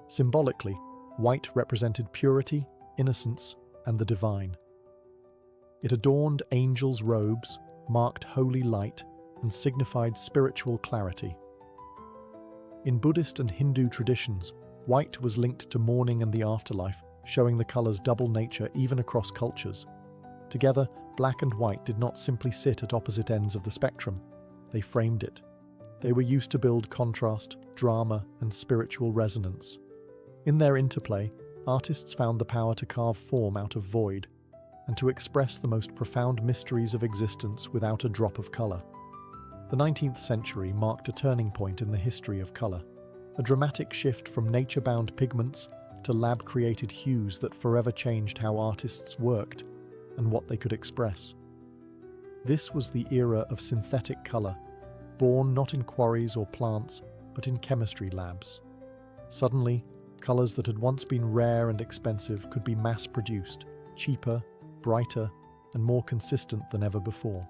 Symbolically, white represented purity, innocence, and the divine. It adorned angels' robes, marked holy light, and signified spiritual clarity. In Buddhist and Hindu traditions, white was linked to mourning and the afterlife, showing the color's double nature even across cultures. Together, black and white did not simply sit at opposite ends of the spectrum. They framed it. They were used to build contrast, drama, and spiritual resonance. In their interplay, artists found the power to carve form out of void, and to express the most profound mysteries of existence without a drop of color. The 19th century marked a turning point in the history of color, a dramatic shift from nature-bound pigments to lab-created hues that forever changed how artists worked and what they could express. This was the era of synthetic color, born not in quarries or plants, but in chemistry labs. Suddenly, colors that had once been rare and expensive could be mass-produced, cheaper, brighter, and more consistent than ever before.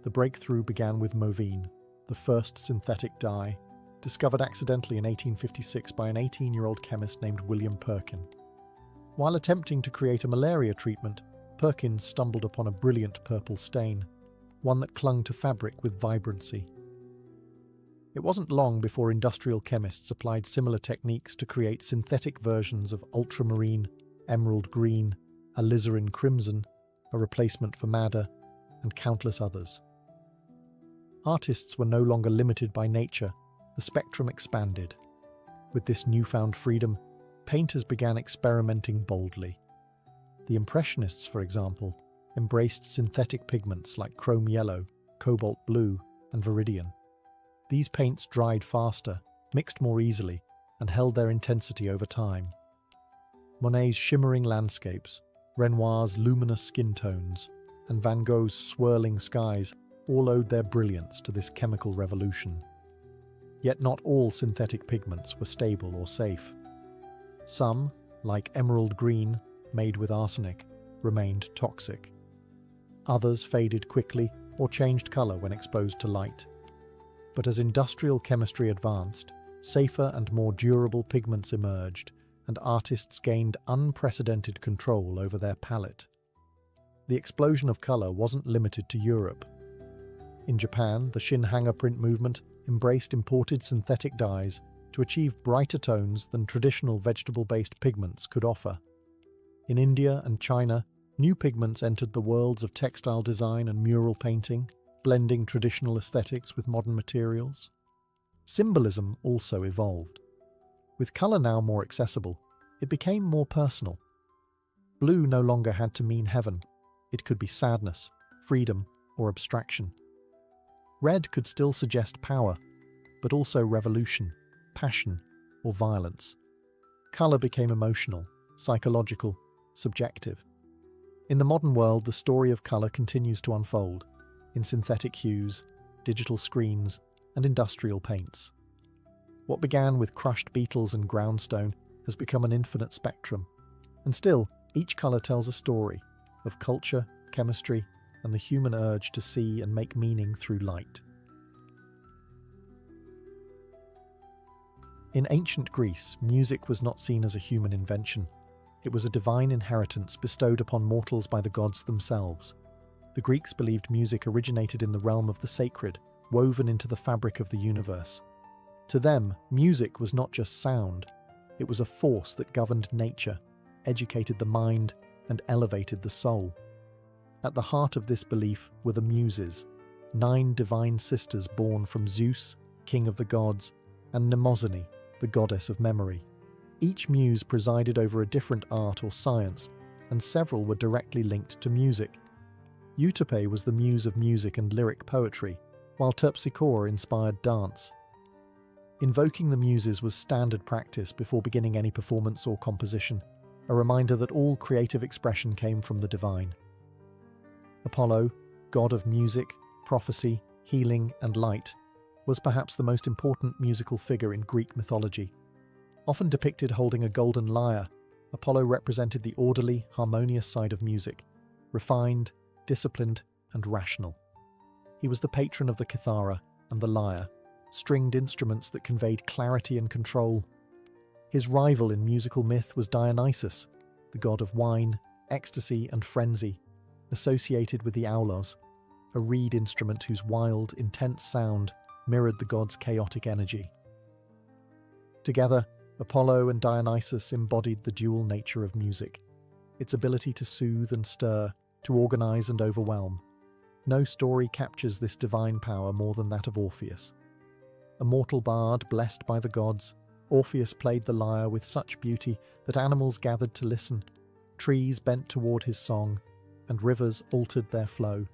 The breakthrough began with Movine, the first synthetic dye, discovered accidentally in 1856 by an 18-year-old chemist named William Perkin. While attempting to create a malaria treatment, Perkin stumbled upon a brilliant purple stain, one that clung to fabric with vibrancy. It wasn't long before industrial chemists applied similar techniques to create synthetic versions of ultramarine, emerald green, alizarin crimson, a replacement for madder, and countless others. Artists were no longer limited by nature. The spectrum expanded. With this newfound freedom, painters began experimenting boldly. The Impressionists, for example, embraced synthetic pigments like chrome yellow, cobalt blue, and viridian. These paints dried faster, mixed more easily, and held their intensity over time. Monet's shimmering landscapes, Renoir's luminous skin tones, and Van Gogh's swirling skies all owed their brilliance to this chemical revolution. Yet not all synthetic pigments were stable or safe. Some, like emerald green, made with arsenic, remained toxic. Others faded quickly or changed color when exposed to light. But as industrial chemistry advanced, safer and more durable pigments emerged, and artists gained unprecedented control over their palette. The explosion of color wasn't limited to Europe. In Japan, the Shin-hanger print movement embraced imported synthetic dyes to achieve brighter tones than traditional vegetable-based pigments could offer. In India and China, new pigments entered the worlds of textile design and mural painting, blending traditional aesthetics with modern materials. Symbolism also evolved. With color now more accessible, it became more personal. Blue no longer had to mean heaven. It could be sadness, freedom, or abstraction. Red could still suggest power, but also revolution, passion, or violence. Color became emotional, psychological, subjective. In the modern world, the story of color continues to unfold in synthetic hues, digital screens, and industrial paints. What began with crushed beetles and groundstone has become an infinite spectrum, and still, each color tells a story of culture, chemistry, and the human urge to see and make meaning through light. In ancient Greece, music was not seen as a human invention. It was a divine inheritance bestowed upon mortals by the gods themselves. The Greeks believed music originated in the realm of the sacred, woven into the fabric of the universe. To them, music was not just sound. It was a force that governed nature, educated the mind, and elevated the soul. At the heart of this belief were the Muses, 9 divine sisters born from Zeus, king of the gods, and Mnemosyne, the goddess of memory. Each muse presided over a different art or science, and several were directly linked to music. Euterpe was the muse of music and lyric poetry, while Terpsichore inspired dance. Invoking the muses was standard practice before beginning any performance or composition, a reminder that all creative expression came from the divine. Apollo, god of music, prophecy, healing, and light, was perhaps the most important musical figure in Greek mythology. Often depicted holding a golden lyre, Apollo represented the orderly, harmonious side of music, refined, disciplined, and rational. He was the patron of the kithara and the lyre, stringed instruments that conveyed clarity and control. His rival in musical myth was Dionysus, the god of wine, ecstasy, and frenzy, associated with the aulos, a reed instrument whose wild, intense sound mirrored the god's chaotic energy. Together, Apollo and Dionysus embodied the dual nature of music, its ability to soothe and stir, to organize and overwhelm. No story captures this divine power more than that of Orpheus. A mortal bard blessed by the gods, Orpheus played the lyre with such beauty that animals gathered to listen, trees bent toward his song, and rivers altered their flow.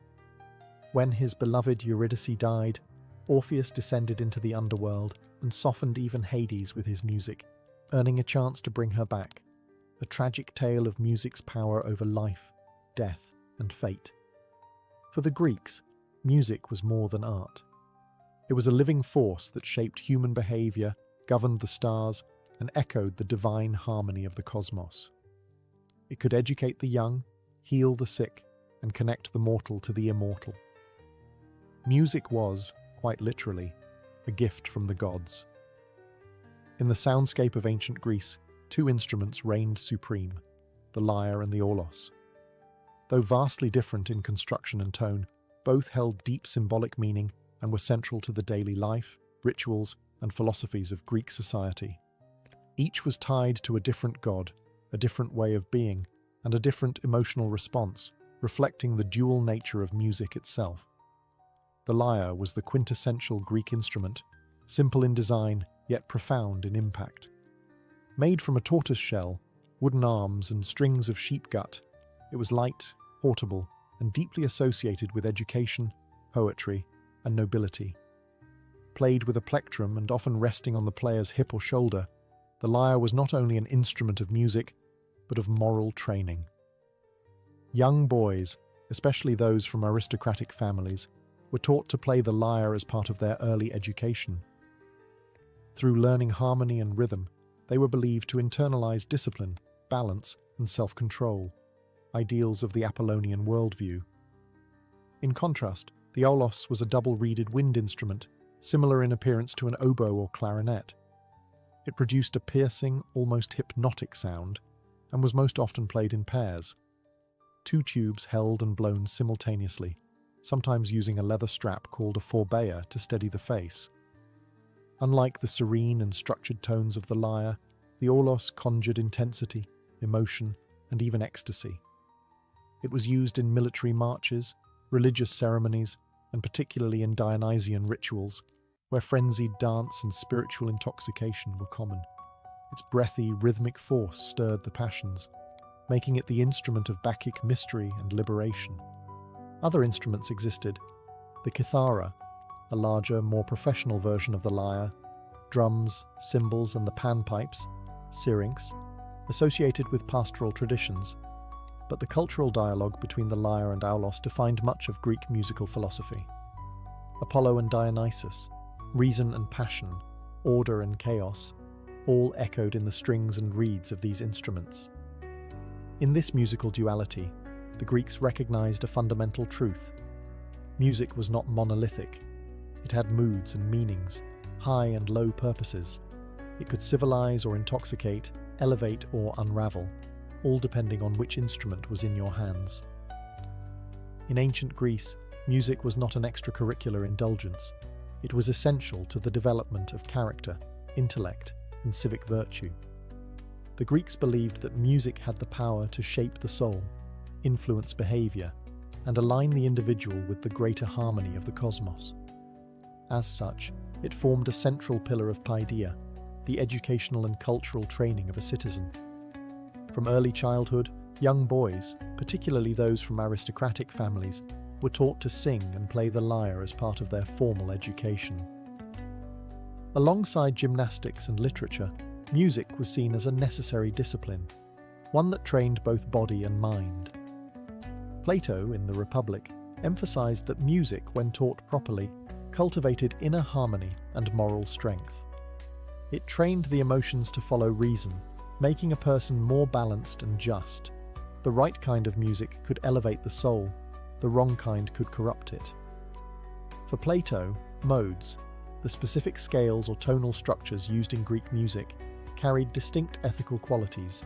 When his beloved Eurydice died, Orpheus descended into the underworld and softened even Hades with his music, earning a chance to bring her back, a tragic tale of music's power over life, death, and fate. For the Greeks, music was more than art. It was a living force that shaped human behavior, governed the stars, and echoed the divine harmony of the cosmos. It could educate the young, heal the sick, and connect the mortal to the immortal. Music was, quite literally, a gift from the gods. In the soundscape of ancient Greece, 2 instruments reigned supreme, the lyre and the aulos. Though vastly different in construction and tone, both held deep symbolic meaning and were central to the daily life, rituals, and philosophies of Greek society. Each was tied to a different god, a different way of being, and a different emotional response, reflecting the dual nature of music itself. The lyre was the quintessential Greek instrument, simple in design, yet profound in impact. Made from a tortoise shell, wooden arms, and strings of sheep gut, it was light, portable, and deeply associated with education, poetry, and nobility. Played with a plectrum and often resting on the player's hip or shoulder, the lyre was not only an instrument of music, but of moral training. Young boys, especially those from aristocratic families, were taught to play the lyre as part of their early education. Through learning harmony and rhythm, They were believed to internalize discipline, balance, and self-control, ideals of the Apollonian worldview. In contrast, the lulls was a double-reeded wind instrument, similar in appearance to an oboe or clarinet. It produced a piercing, almost hypnotic sound, and was most often played in pairs. Two tubes held and blown simultaneously, sometimes using a leather strap called a forbear to steady the face. Unlike the serene and structured tones of the lyre, the lulls conjured intensity, emotion, and even ecstasy. It was used in military marches, religious ceremonies, and particularly in Dionysian rituals, where frenzied dance and spiritual intoxication were common. Its breathy, rhythmic force stirred the passions, making it the instrument of Bacchic mystery and liberation. Other instruments existed: the kithara, a larger, more professional version of the lyre, drums, cymbals, and the panpipes, syrinx, associated with pastoral traditions. But the cultural dialogue between the lyre and lulls defined much of Greek musical philosophy. Apollo and Dionysus, reason and passion, order and chaos, all echoed in the strings and reeds of these instruments. In this musical duality, the Greeks recognized a fundamental truth. Music was not monolithic. It had moods and meanings, high and low purposes. It could civilize or intoxicate, elevate or unravel, all depending on which instrument was in your hands. In ancient Greece, music was not an extracurricular indulgence. It was essential to the development of character, intellect, and civic virtue. The Greeks believed that music had the power to shape the soul, influence behavior, and align the individual with the greater harmony of the cosmos. As such, it formed a central pillar of paideia, the educational and cultural training of a citizen. From early childhood, young boys, particularly those from aristocratic families, were taught to sing and play the lyre as part of their formal education. Alongside gymnastics and literature, music was seen as a necessary discipline, one that trained both body and mind. Plato, in the Republic, emphasized that music, when taught properly, cultivated inner harmony and moral strength. It trained the emotions to follow reason, making a person more balanced and just. The right kind of music could elevate the soul, the wrong kind could corrupt it. For Plato, modes, the specific scales or tonal structures used in Greek music, carried distinct ethical qualities.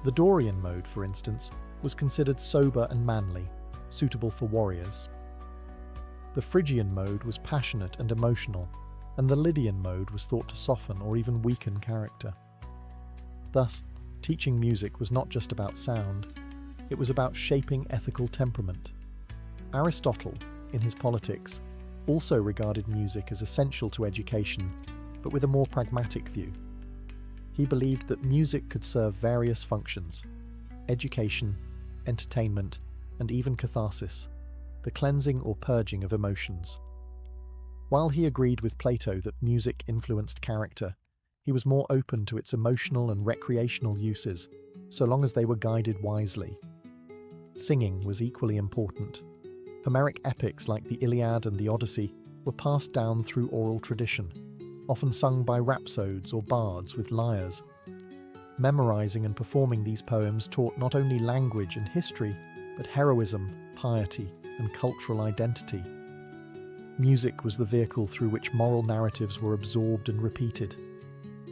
The Dorian mode, for instance, was considered sober and manly, suitable for warriors. The Phrygian mode was passionate and emotional, and the Lydian mode was thought to soften or even weaken character. Thus, teaching music was not just about sound, it was about shaping ethical temperament. Aristotle, in his Politics, also regarded music as essential to education, but with a more pragmatic view. He believed that music could serve various functions: education, entertainment, and even catharsis, the cleansing or purging of emotions. While he agreed with Plato that music influenced character, he was more open to its emotional and recreational uses, so long as they were guided wisely. Singing was equally important. Homeric epics like the Iliad and the Odyssey were passed down through oral tradition, often sung by rhapsodes or bards with lyres. Memorizing and performing these poems taught not only language and history, but heroism, piety, and cultural identity. Music was the vehicle through which moral narratives were absorbed and repeated.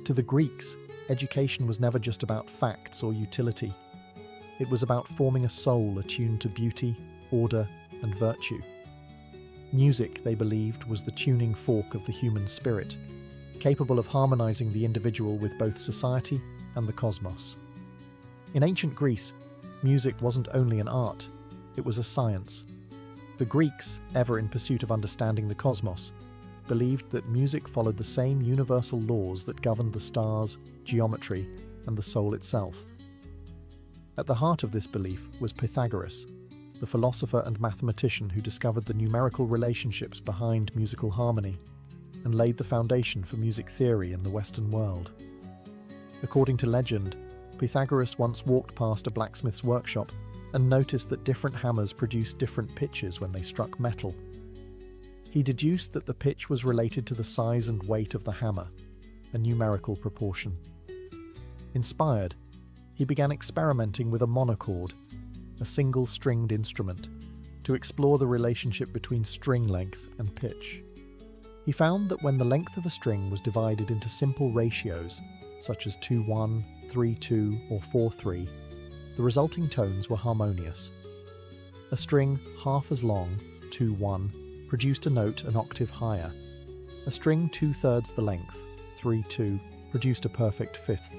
To the Greeks, education was never just about facts or utility. It was about forming a soul attuned to beauty, order, and virtue. Music, they believed, was the tuning fork of the human spirit, capable of harmonizing the individual with both society and the cosmos. In ancient Greece, music wasn't only an art, it was a science. The Greeks, ever in pursuit of understanding the cosmos, believed that music followed the same universal laws that governed the stars, geometry, and the soul itself. At the heart of this belief was Pythagoras, the philosopher and mathematician who discovered the numerical relationships behind musical harmony and laid the foundation for music theory in the Western world. According to legend, Pythagoras once walked past a blacksmith's workshop and noticed that different hammers produced different pitches when they struck metal. He deduced that the pitch was related to the size and weight of the hammer, a numerical proportion. Inspired, he began experimenting with a monochord, a single-stringed instrument, to explore the relationship between string length and pitch. He found that when the length of a string was divided into simple ratios, such as 2-1, 3-2, or 4-3, the resulting tones were harmonious. A string half as long, 2-1, produced a note an octave higher. A string 2/3 the length, 3-2, produced a perfect fifth.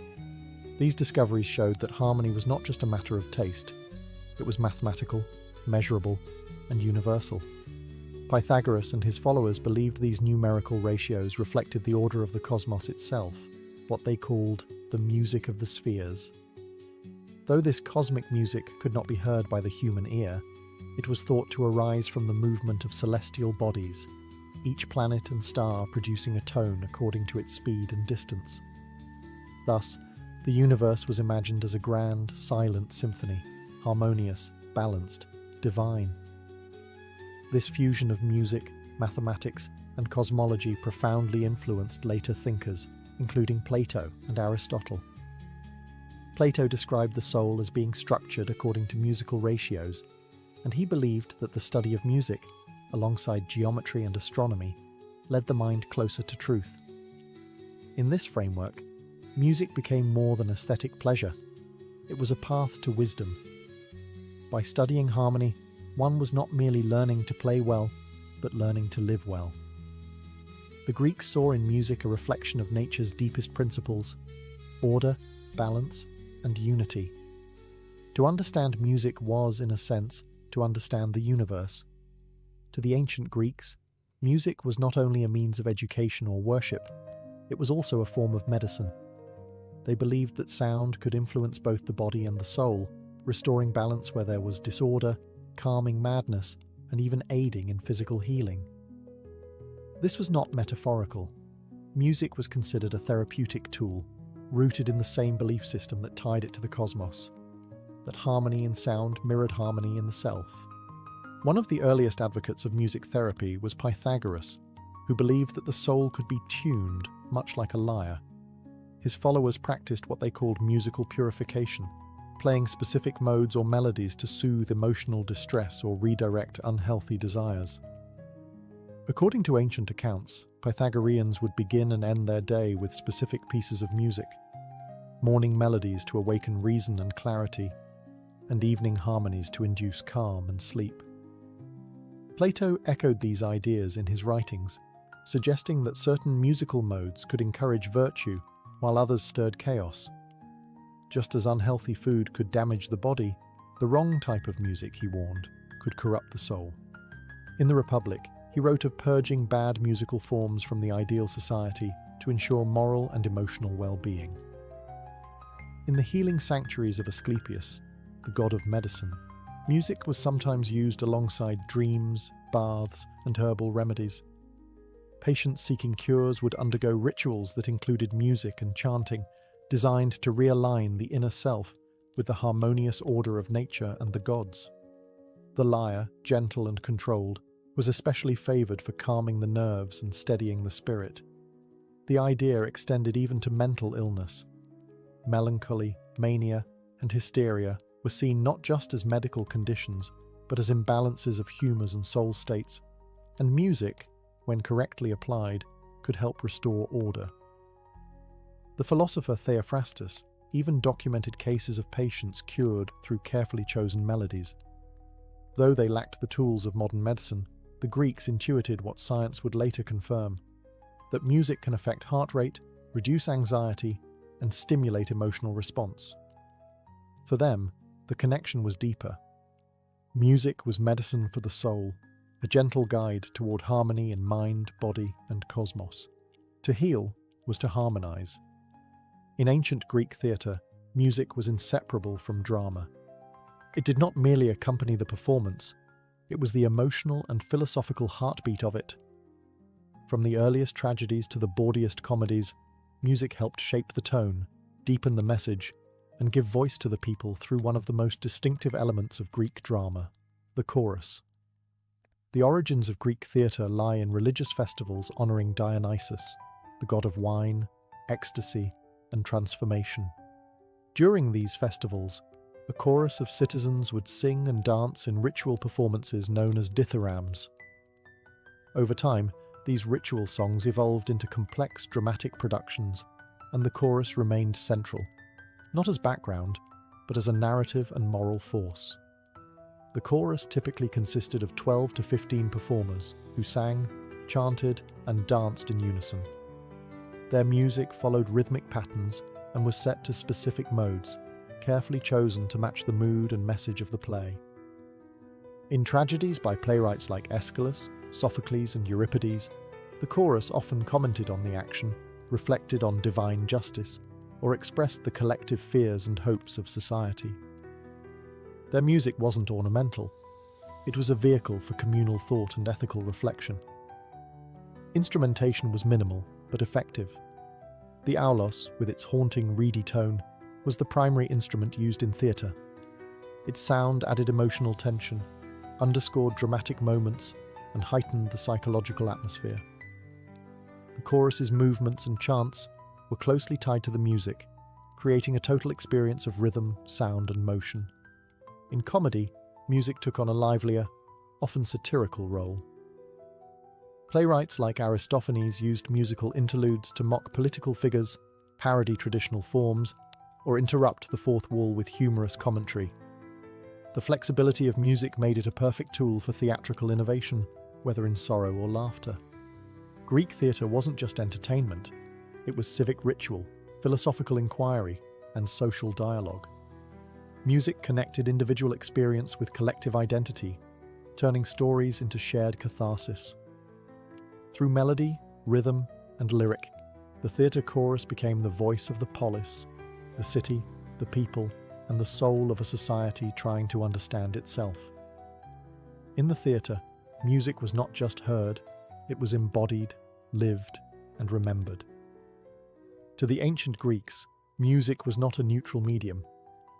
These discoveries showed that harmony was not just a matter of taste. It was mathematical, measurable, and universal. Pythagoras and his followers believed these numerical ratios reflected the order of the cosmos itself, what they called the music of the spheres. Though this cosmic music could not be heard by the human ear, it was thought to arise from the movement of celestial bodies, each planet and star producing a tone according to its speed and distance. Thus, the universe was imagined as a grand, silent symphony, harmonious, balanced, divine. This fusion of music, mathematics, and cosmology profoundly influenced later thinkers, including Plato and Aristotle. Plato described the soul as being structured according to musical ratios, and he believed that the study of music, alongside geometry and astronomy, led the mind closer to truth. In this framework, music became more than aesthetic pleasure. It was a path to wisdom. By studying harmony, one was not merely learning to play well, but learning to live well. The Greeks saw in music a reflection of nature's deepest principles: order, balance, and unity. To understand music was, in a sense, to understand the universe. To the ancient Greeks, music was not only a means of education or worship, it was also a form of medicine. They believed that sound could influence both the body and the soul, restoring balance where there was disorder, calming madness, and even aiding in physical healing. This was not metaphorical. Music was considered a therapeutic tool, rooted in the same belief system that tied it to the cosmos, that harmony in sound mirrored harmony in the self. One of the earliest advocates of music therapy was Pythagoras, who believed that the soul could be tuned, much like a lyre. His followers practiced what they called musical purification, playing specific modes or melodies to soothe emotional distress or redirect unhealthy desires. According to ancient accounts, Pythagoreans would begin and end their day with specific pieces of music: morning melodies to awaken reason and clarity, and evening harmonies to induce calm and sleep. Plato echoed these ideas in his writings, suggesting that certain musical modes could encourage virtue while others stirred chaos. Just as unhealthy food could damage the body, the wrong type of music, he warned, could corrupt the soul. In the Republic, he wrote of purging bad musical forms from the ideal society to ensure moral and emotional well-being. In the healing sanctuaries of Asclepius, the god of medicine, music was sometimes used alongside dreams, baths, and herbal remedies. Patients seeking cures would undergo rituals that included music and chanting, designed to realign the inner self with the harmonious order of nature and the gods. The lyre, gentle and controlled, was especially favoured for calming the nerves and steadying the spirit. The idea extended even to mental illness. Melancholy, mania, and hysteria were seen not just as medical conditions, but as imbalances of humours and soul states, and music, when correctly applied, could help restore order. The philosopher Theophrastus even documented cases of patients cured through carefully chosen melodies. Though they lacked the tools of modern medicine, the Greeks intuited what science would later confirm: that music can affect heart rate, reduce anxiety, and stimulate emotional response. For them, the connection was deeper. Music was medicine for the soul, a gentle guide toward harmony in mind, body, and cosmos. To heal was to harmonize. In ancient Greek theatre, music was inseparable from drama. It did not merely accompany the performance, it was the emotional and philosophical heartbeat of it. From the earliest tragedies to the bawdiest comedies, music helped shape the tone, deepen the message, and give voice to the people through one of the most distinctive elements of Greek drama, the chorus. The origins of Greek theatre lie in religious festivals honouring Dionysus, the god of wine, ecstasy, and transformation. During these festivals, a chorus of citizens would sing and dance in ritual performances known as dithyrambs. Over time, these ritual songs evolved into complex dramatic productions, and the chorus remained central, not as background, but as a narrative and moral force. The chorus typically consisted of 12 to 15 performers who sang, chanted, and danced in unison. Their music followed rhythmic patterns and was set to specific modes, carefully chosen to match the mood and message of the play. In tragedies by playwrights like Aeschylus, Sophocles, and Euripides, the chorus often commented on the action, reflected on divine justice, or expressed the collective fears and hopes of society. Their music wasn't ornamental. It was a vehicle for communal thought and ethical reflection. Instrumentation was minimal, but effective. The aulos, with its haunting, reedy tone, was the primary instrument used in theatre. Its sound added emotional tension, underscored dramatic moments, and heightened the psychological atmosphere. The chorus's movements and chants were closely tied to the music, creating a total experience of rhythm, sound, and motion. In comedy, music took on a livelier, often satirical role. Playwrights like Aristophanes used musical interludes to mock political figures, parody traditional forms, or interrupt the fourth wall with humorous commentary. The flexibility of music made it a perfect tool for theatrical innovation, whether in sorrow or laughter. Greek theatre wasn't just entertainment, it was civic ritual, philosophical inquiry, and social dialogue. Music connected individual experience with collective identity, turning stories into shared catharsis. Through melody, rhythm, and lyric, the theatre chorus became the voice of the polis, the city, the people, and the soul of a society trying to understand itself. In the theatre, music was not just heard, it was embodied, lived, and remembered. To the ancient Greeks, music was not a neutral medium.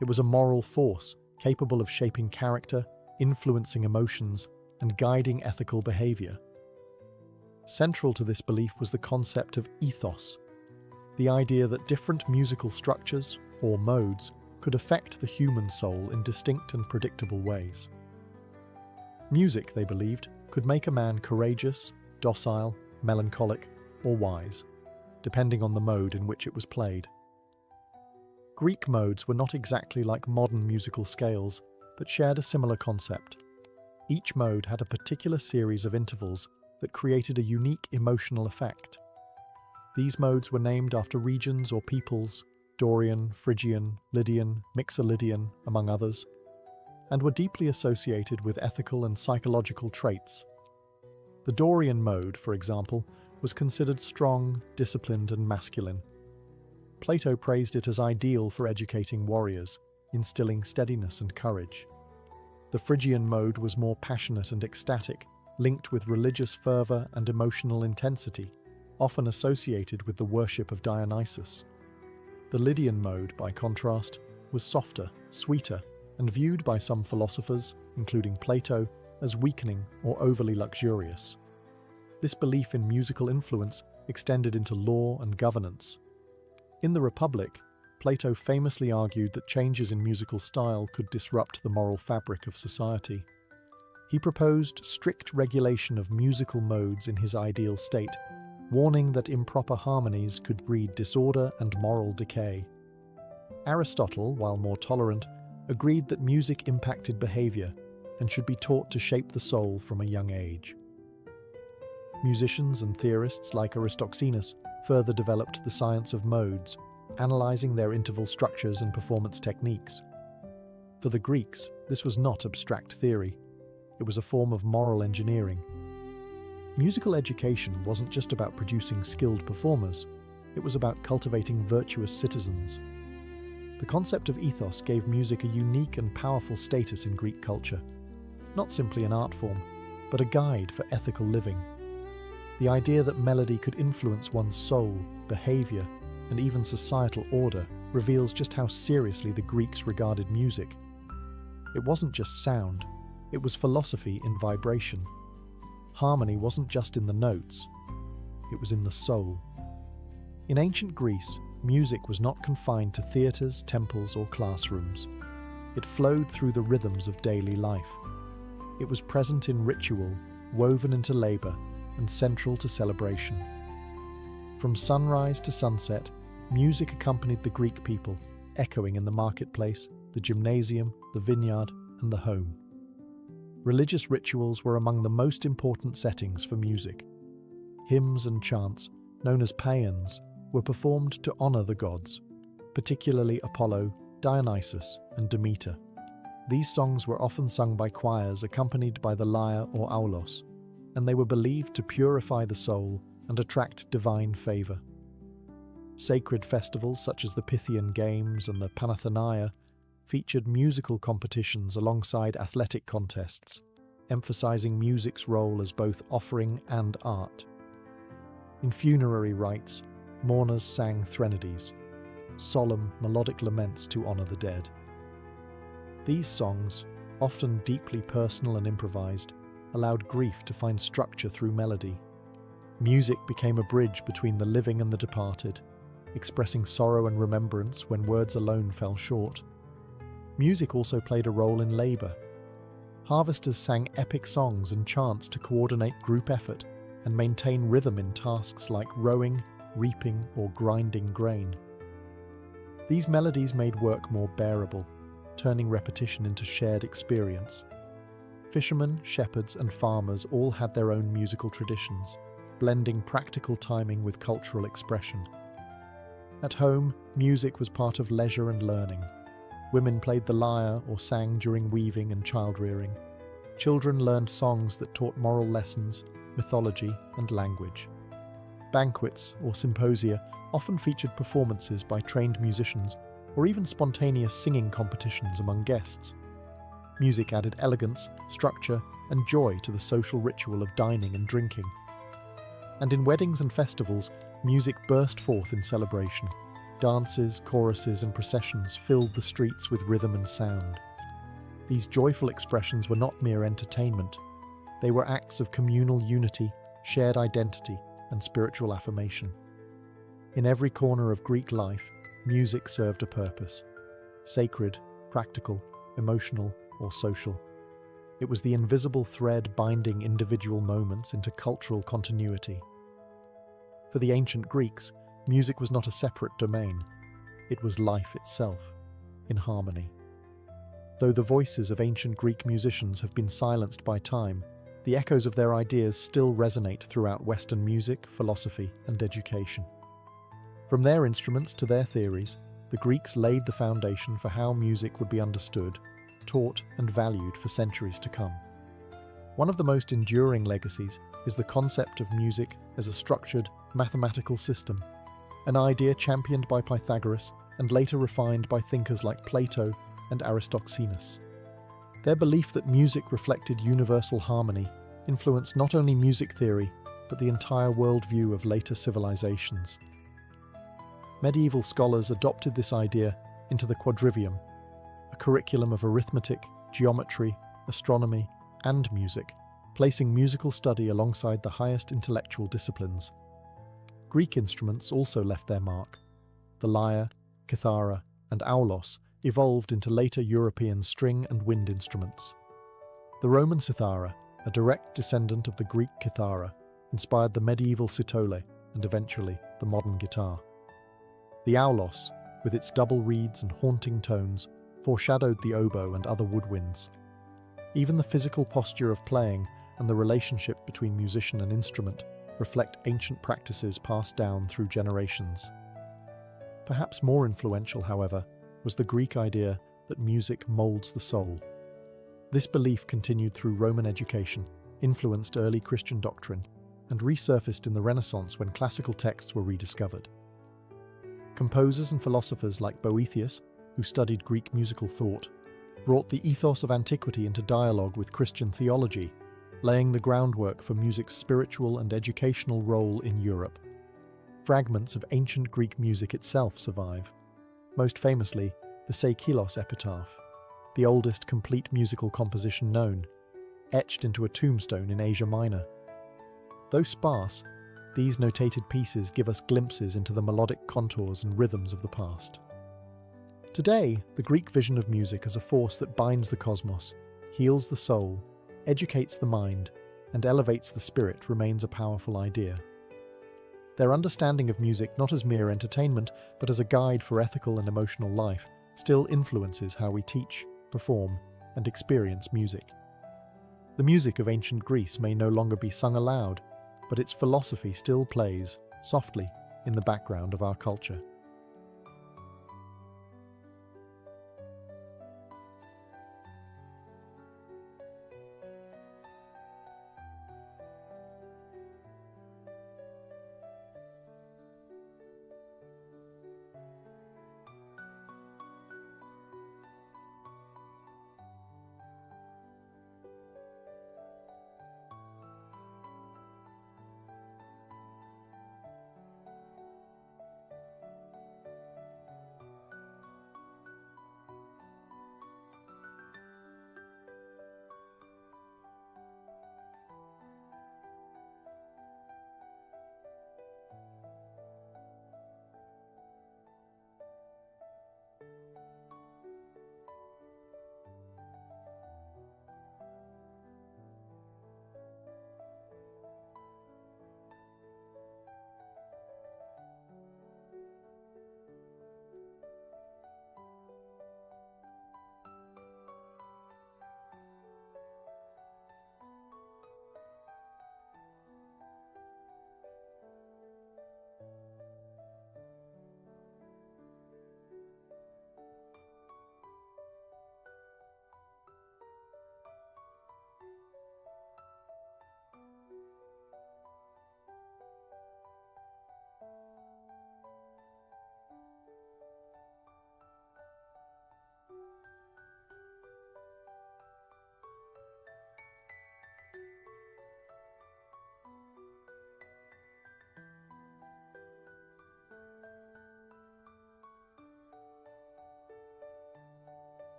It was a moral force capable of shaping character, influencing emotions, and guiding ethical behavior. Central to this belief was the concept of ethos, the idea that different musical structures, or modes, could affect the human soul in distinct and predictable ways. Music, they believed, could make a man courageous, docile, melancholic, or wise, depending on the mode in which it was played. Greek modes were not exactly like modern musical scales, but shared a similar concept. Each mode had a particular series of intervals that created a unique emotional effect. These modes were named after regions or peoples, Dorian, Phrygian, Lydian, Mixolydian, among others, and were deeply associated with ethical and psychological traits. The Dorian mode, for example, was considered strong, disciplined, and masculine. Plato praised it as ideal for educating warriors, instilling steadiness and courage. The Phrygian mode was more passionate and ecstatic, linked with religious fervor and emotional intensity, often associated with the worship of Dionysus. The Lydian mode, by contrast, was softer, sweeter, and viewed by some philosophers, including Plato, as weakening or overly luxurious. This belief in musical influence extended into law and governance. In the Republic, Plato famously argued that changes in musical style could disrupt the moral fabric of society. He proposed strict regulation of musical modes in his ideal state, warning that improper harmonies could breed disorder and moral decay. Aristotle, while more tolerant, agreed that music impacted behavior and should be taught to shape the soul from a young age. Musicians and theorists like Aristoxenus further developed the science of modes, analyzing their interval structures and performance techniques. For the Greeks, this was not abstract theory. It was a form of moral engineering. Musical education wasn't just about producing skilled performers, it was about cultivating virtuous citizens. The concept of ethos gave music a unique and powerful status in Greek culture, not simply an art form, but a guide for ethical living. The idea that melody could influence one's soul, behavior, and even societal order reveals just how seriously the Greeks regarded music. It wasn't just sound, it was philosophy in vibration. Harmony wasn't just in the notes, it was in the soul. In ancient Greece, music was not confined to theatres, temples, or classrooms. It flowed through the rhythms of daily life. It was present in ritual, woven into labour, and central to celebration. From sunrise to sunset, music accompanied the Greek people, echoing in the marketplace, the gymnasium, the vineyard, and the home. Religious rituals were among the most important settings for music. Hymns and chants, known as paeans, were performed to honour the gods, particularly Apollo, Dionysus, and Demeter. These songs were often sung by choirs accompanied by the lyre or aulos, and they were believed to purify the soul and attract divine favour. Sacred festivals such as the Pythian Games and the Panathenaea featured musical competitions alongside athletic contests, emphasising music's role as both offering and art. In funerary rites, mourners sang threnodies, solemn melodic laments to honour the dead. These songs, often deeply personal and improvised, allowed grief to find structure through melody. Music became a bridge between the living and the departed, expressing sorrow and remembrance when words alone fell short. Music also played a role in labour. Harvesters sang epic songs and chants to coordinate group effort and maintain rhythm in tasks like rowing, reaping, or grinding grain. These melodies made work more bearable, turning repetition into shared experience. Fishermen, shepherds, and farmers all had their own musical traditions, blending practical timing with cultural expression. At home, music was part of leisure and learning. Women played the lyre or sang during weaving and child-rearing. Children learned songs that taught moral lessons, mythology, and language. Banquets or symposia often featured performances by trained musicians or even spontaneous singing competitions among guests. Music added elegance, structure, and joy to the social ritual of dining and drinking. And in weddings and festivals, music burst forth in celebration. Dances, choruses, and processions filled the streets with rhythm and sound. These joyful expressions were not mere entertainment. They were acts of communal unity, shared identity, and spiritual affirmation. In every corner of Greek life, music served a purpose: sacred, practical, emotional, or social. It was the invisible thread binding individual moments into cultural continuity. For the ancient Greeks, music was not a separate domain. It was life itself, in harmony. Though the voices of ancient Greek musicians have been silenced by time, the echoes of their ideas still resonate throughout Western music, philosophy, and education. From their instruments to their theories, the Greeks laid the foundation for how music would be understood, taught, and valued for centuries to come. One of the most enduring legacies is the concept of music as a structured, mathematical system, an idea championed by Pythagoras and later refined by thinkers like Plato and Aristoxenus. Their belief that music reflected universal harmony influenced not only music theory, but the entire worldview of later civilizations. Medieval scholars adopted this idea into the quadrivium, a curriculum of arithmetic, geometry, astronomy, and music, placing musical study alongside the highest intellectual disciplines. Greek instruments also left their mark. The lyre, kithara, and aulos evolved into later European string and wind instruments. The Roman cithara, a direct descendant of the Greek kithara, inspired the medieval citole and eventually the modern guitar. The aulos, with its double reeds and haunting tones, foreshadowed the oboe and other woodwinds. Even the physical posture of playing and the relationship between musician and instrument reflect ancient practices passed down through generations. Perhaps more influential, however, was the Greek idea that music molds the soul. This belief continued through Roman education, influenced early Christian doctrine, and resurfaced in the Renaissance when classical texts were rediscovered. Composers and philosophers like Boethius, who studied Greek musical thought, brought the ethos of antiquity into dialogue with Christian theology, laying the groundwork for music's spiritual and educational role in Europe. Fragments of ancient Greek music itself survive, most famously the Seikilos epitaph, the oldest complete musical composition known, etched into a tombstone in Asia Minor. Though sparse, These notated pieces give us glimpses into the melodic contours and rhythms of the past. Today, the Greek vision of music as a force that binds the cosmos, heals the soul, educates the mind, and elevates the spirit remains a powerful idea. Their understanding of music not as mere entertainment, but as a guide for ethical and emotional life, still influences how we teach, perform, and experience music. The music of ancient Greece may no longer be sung aloud, but its philosophy still plays, softly, in the background of our culture.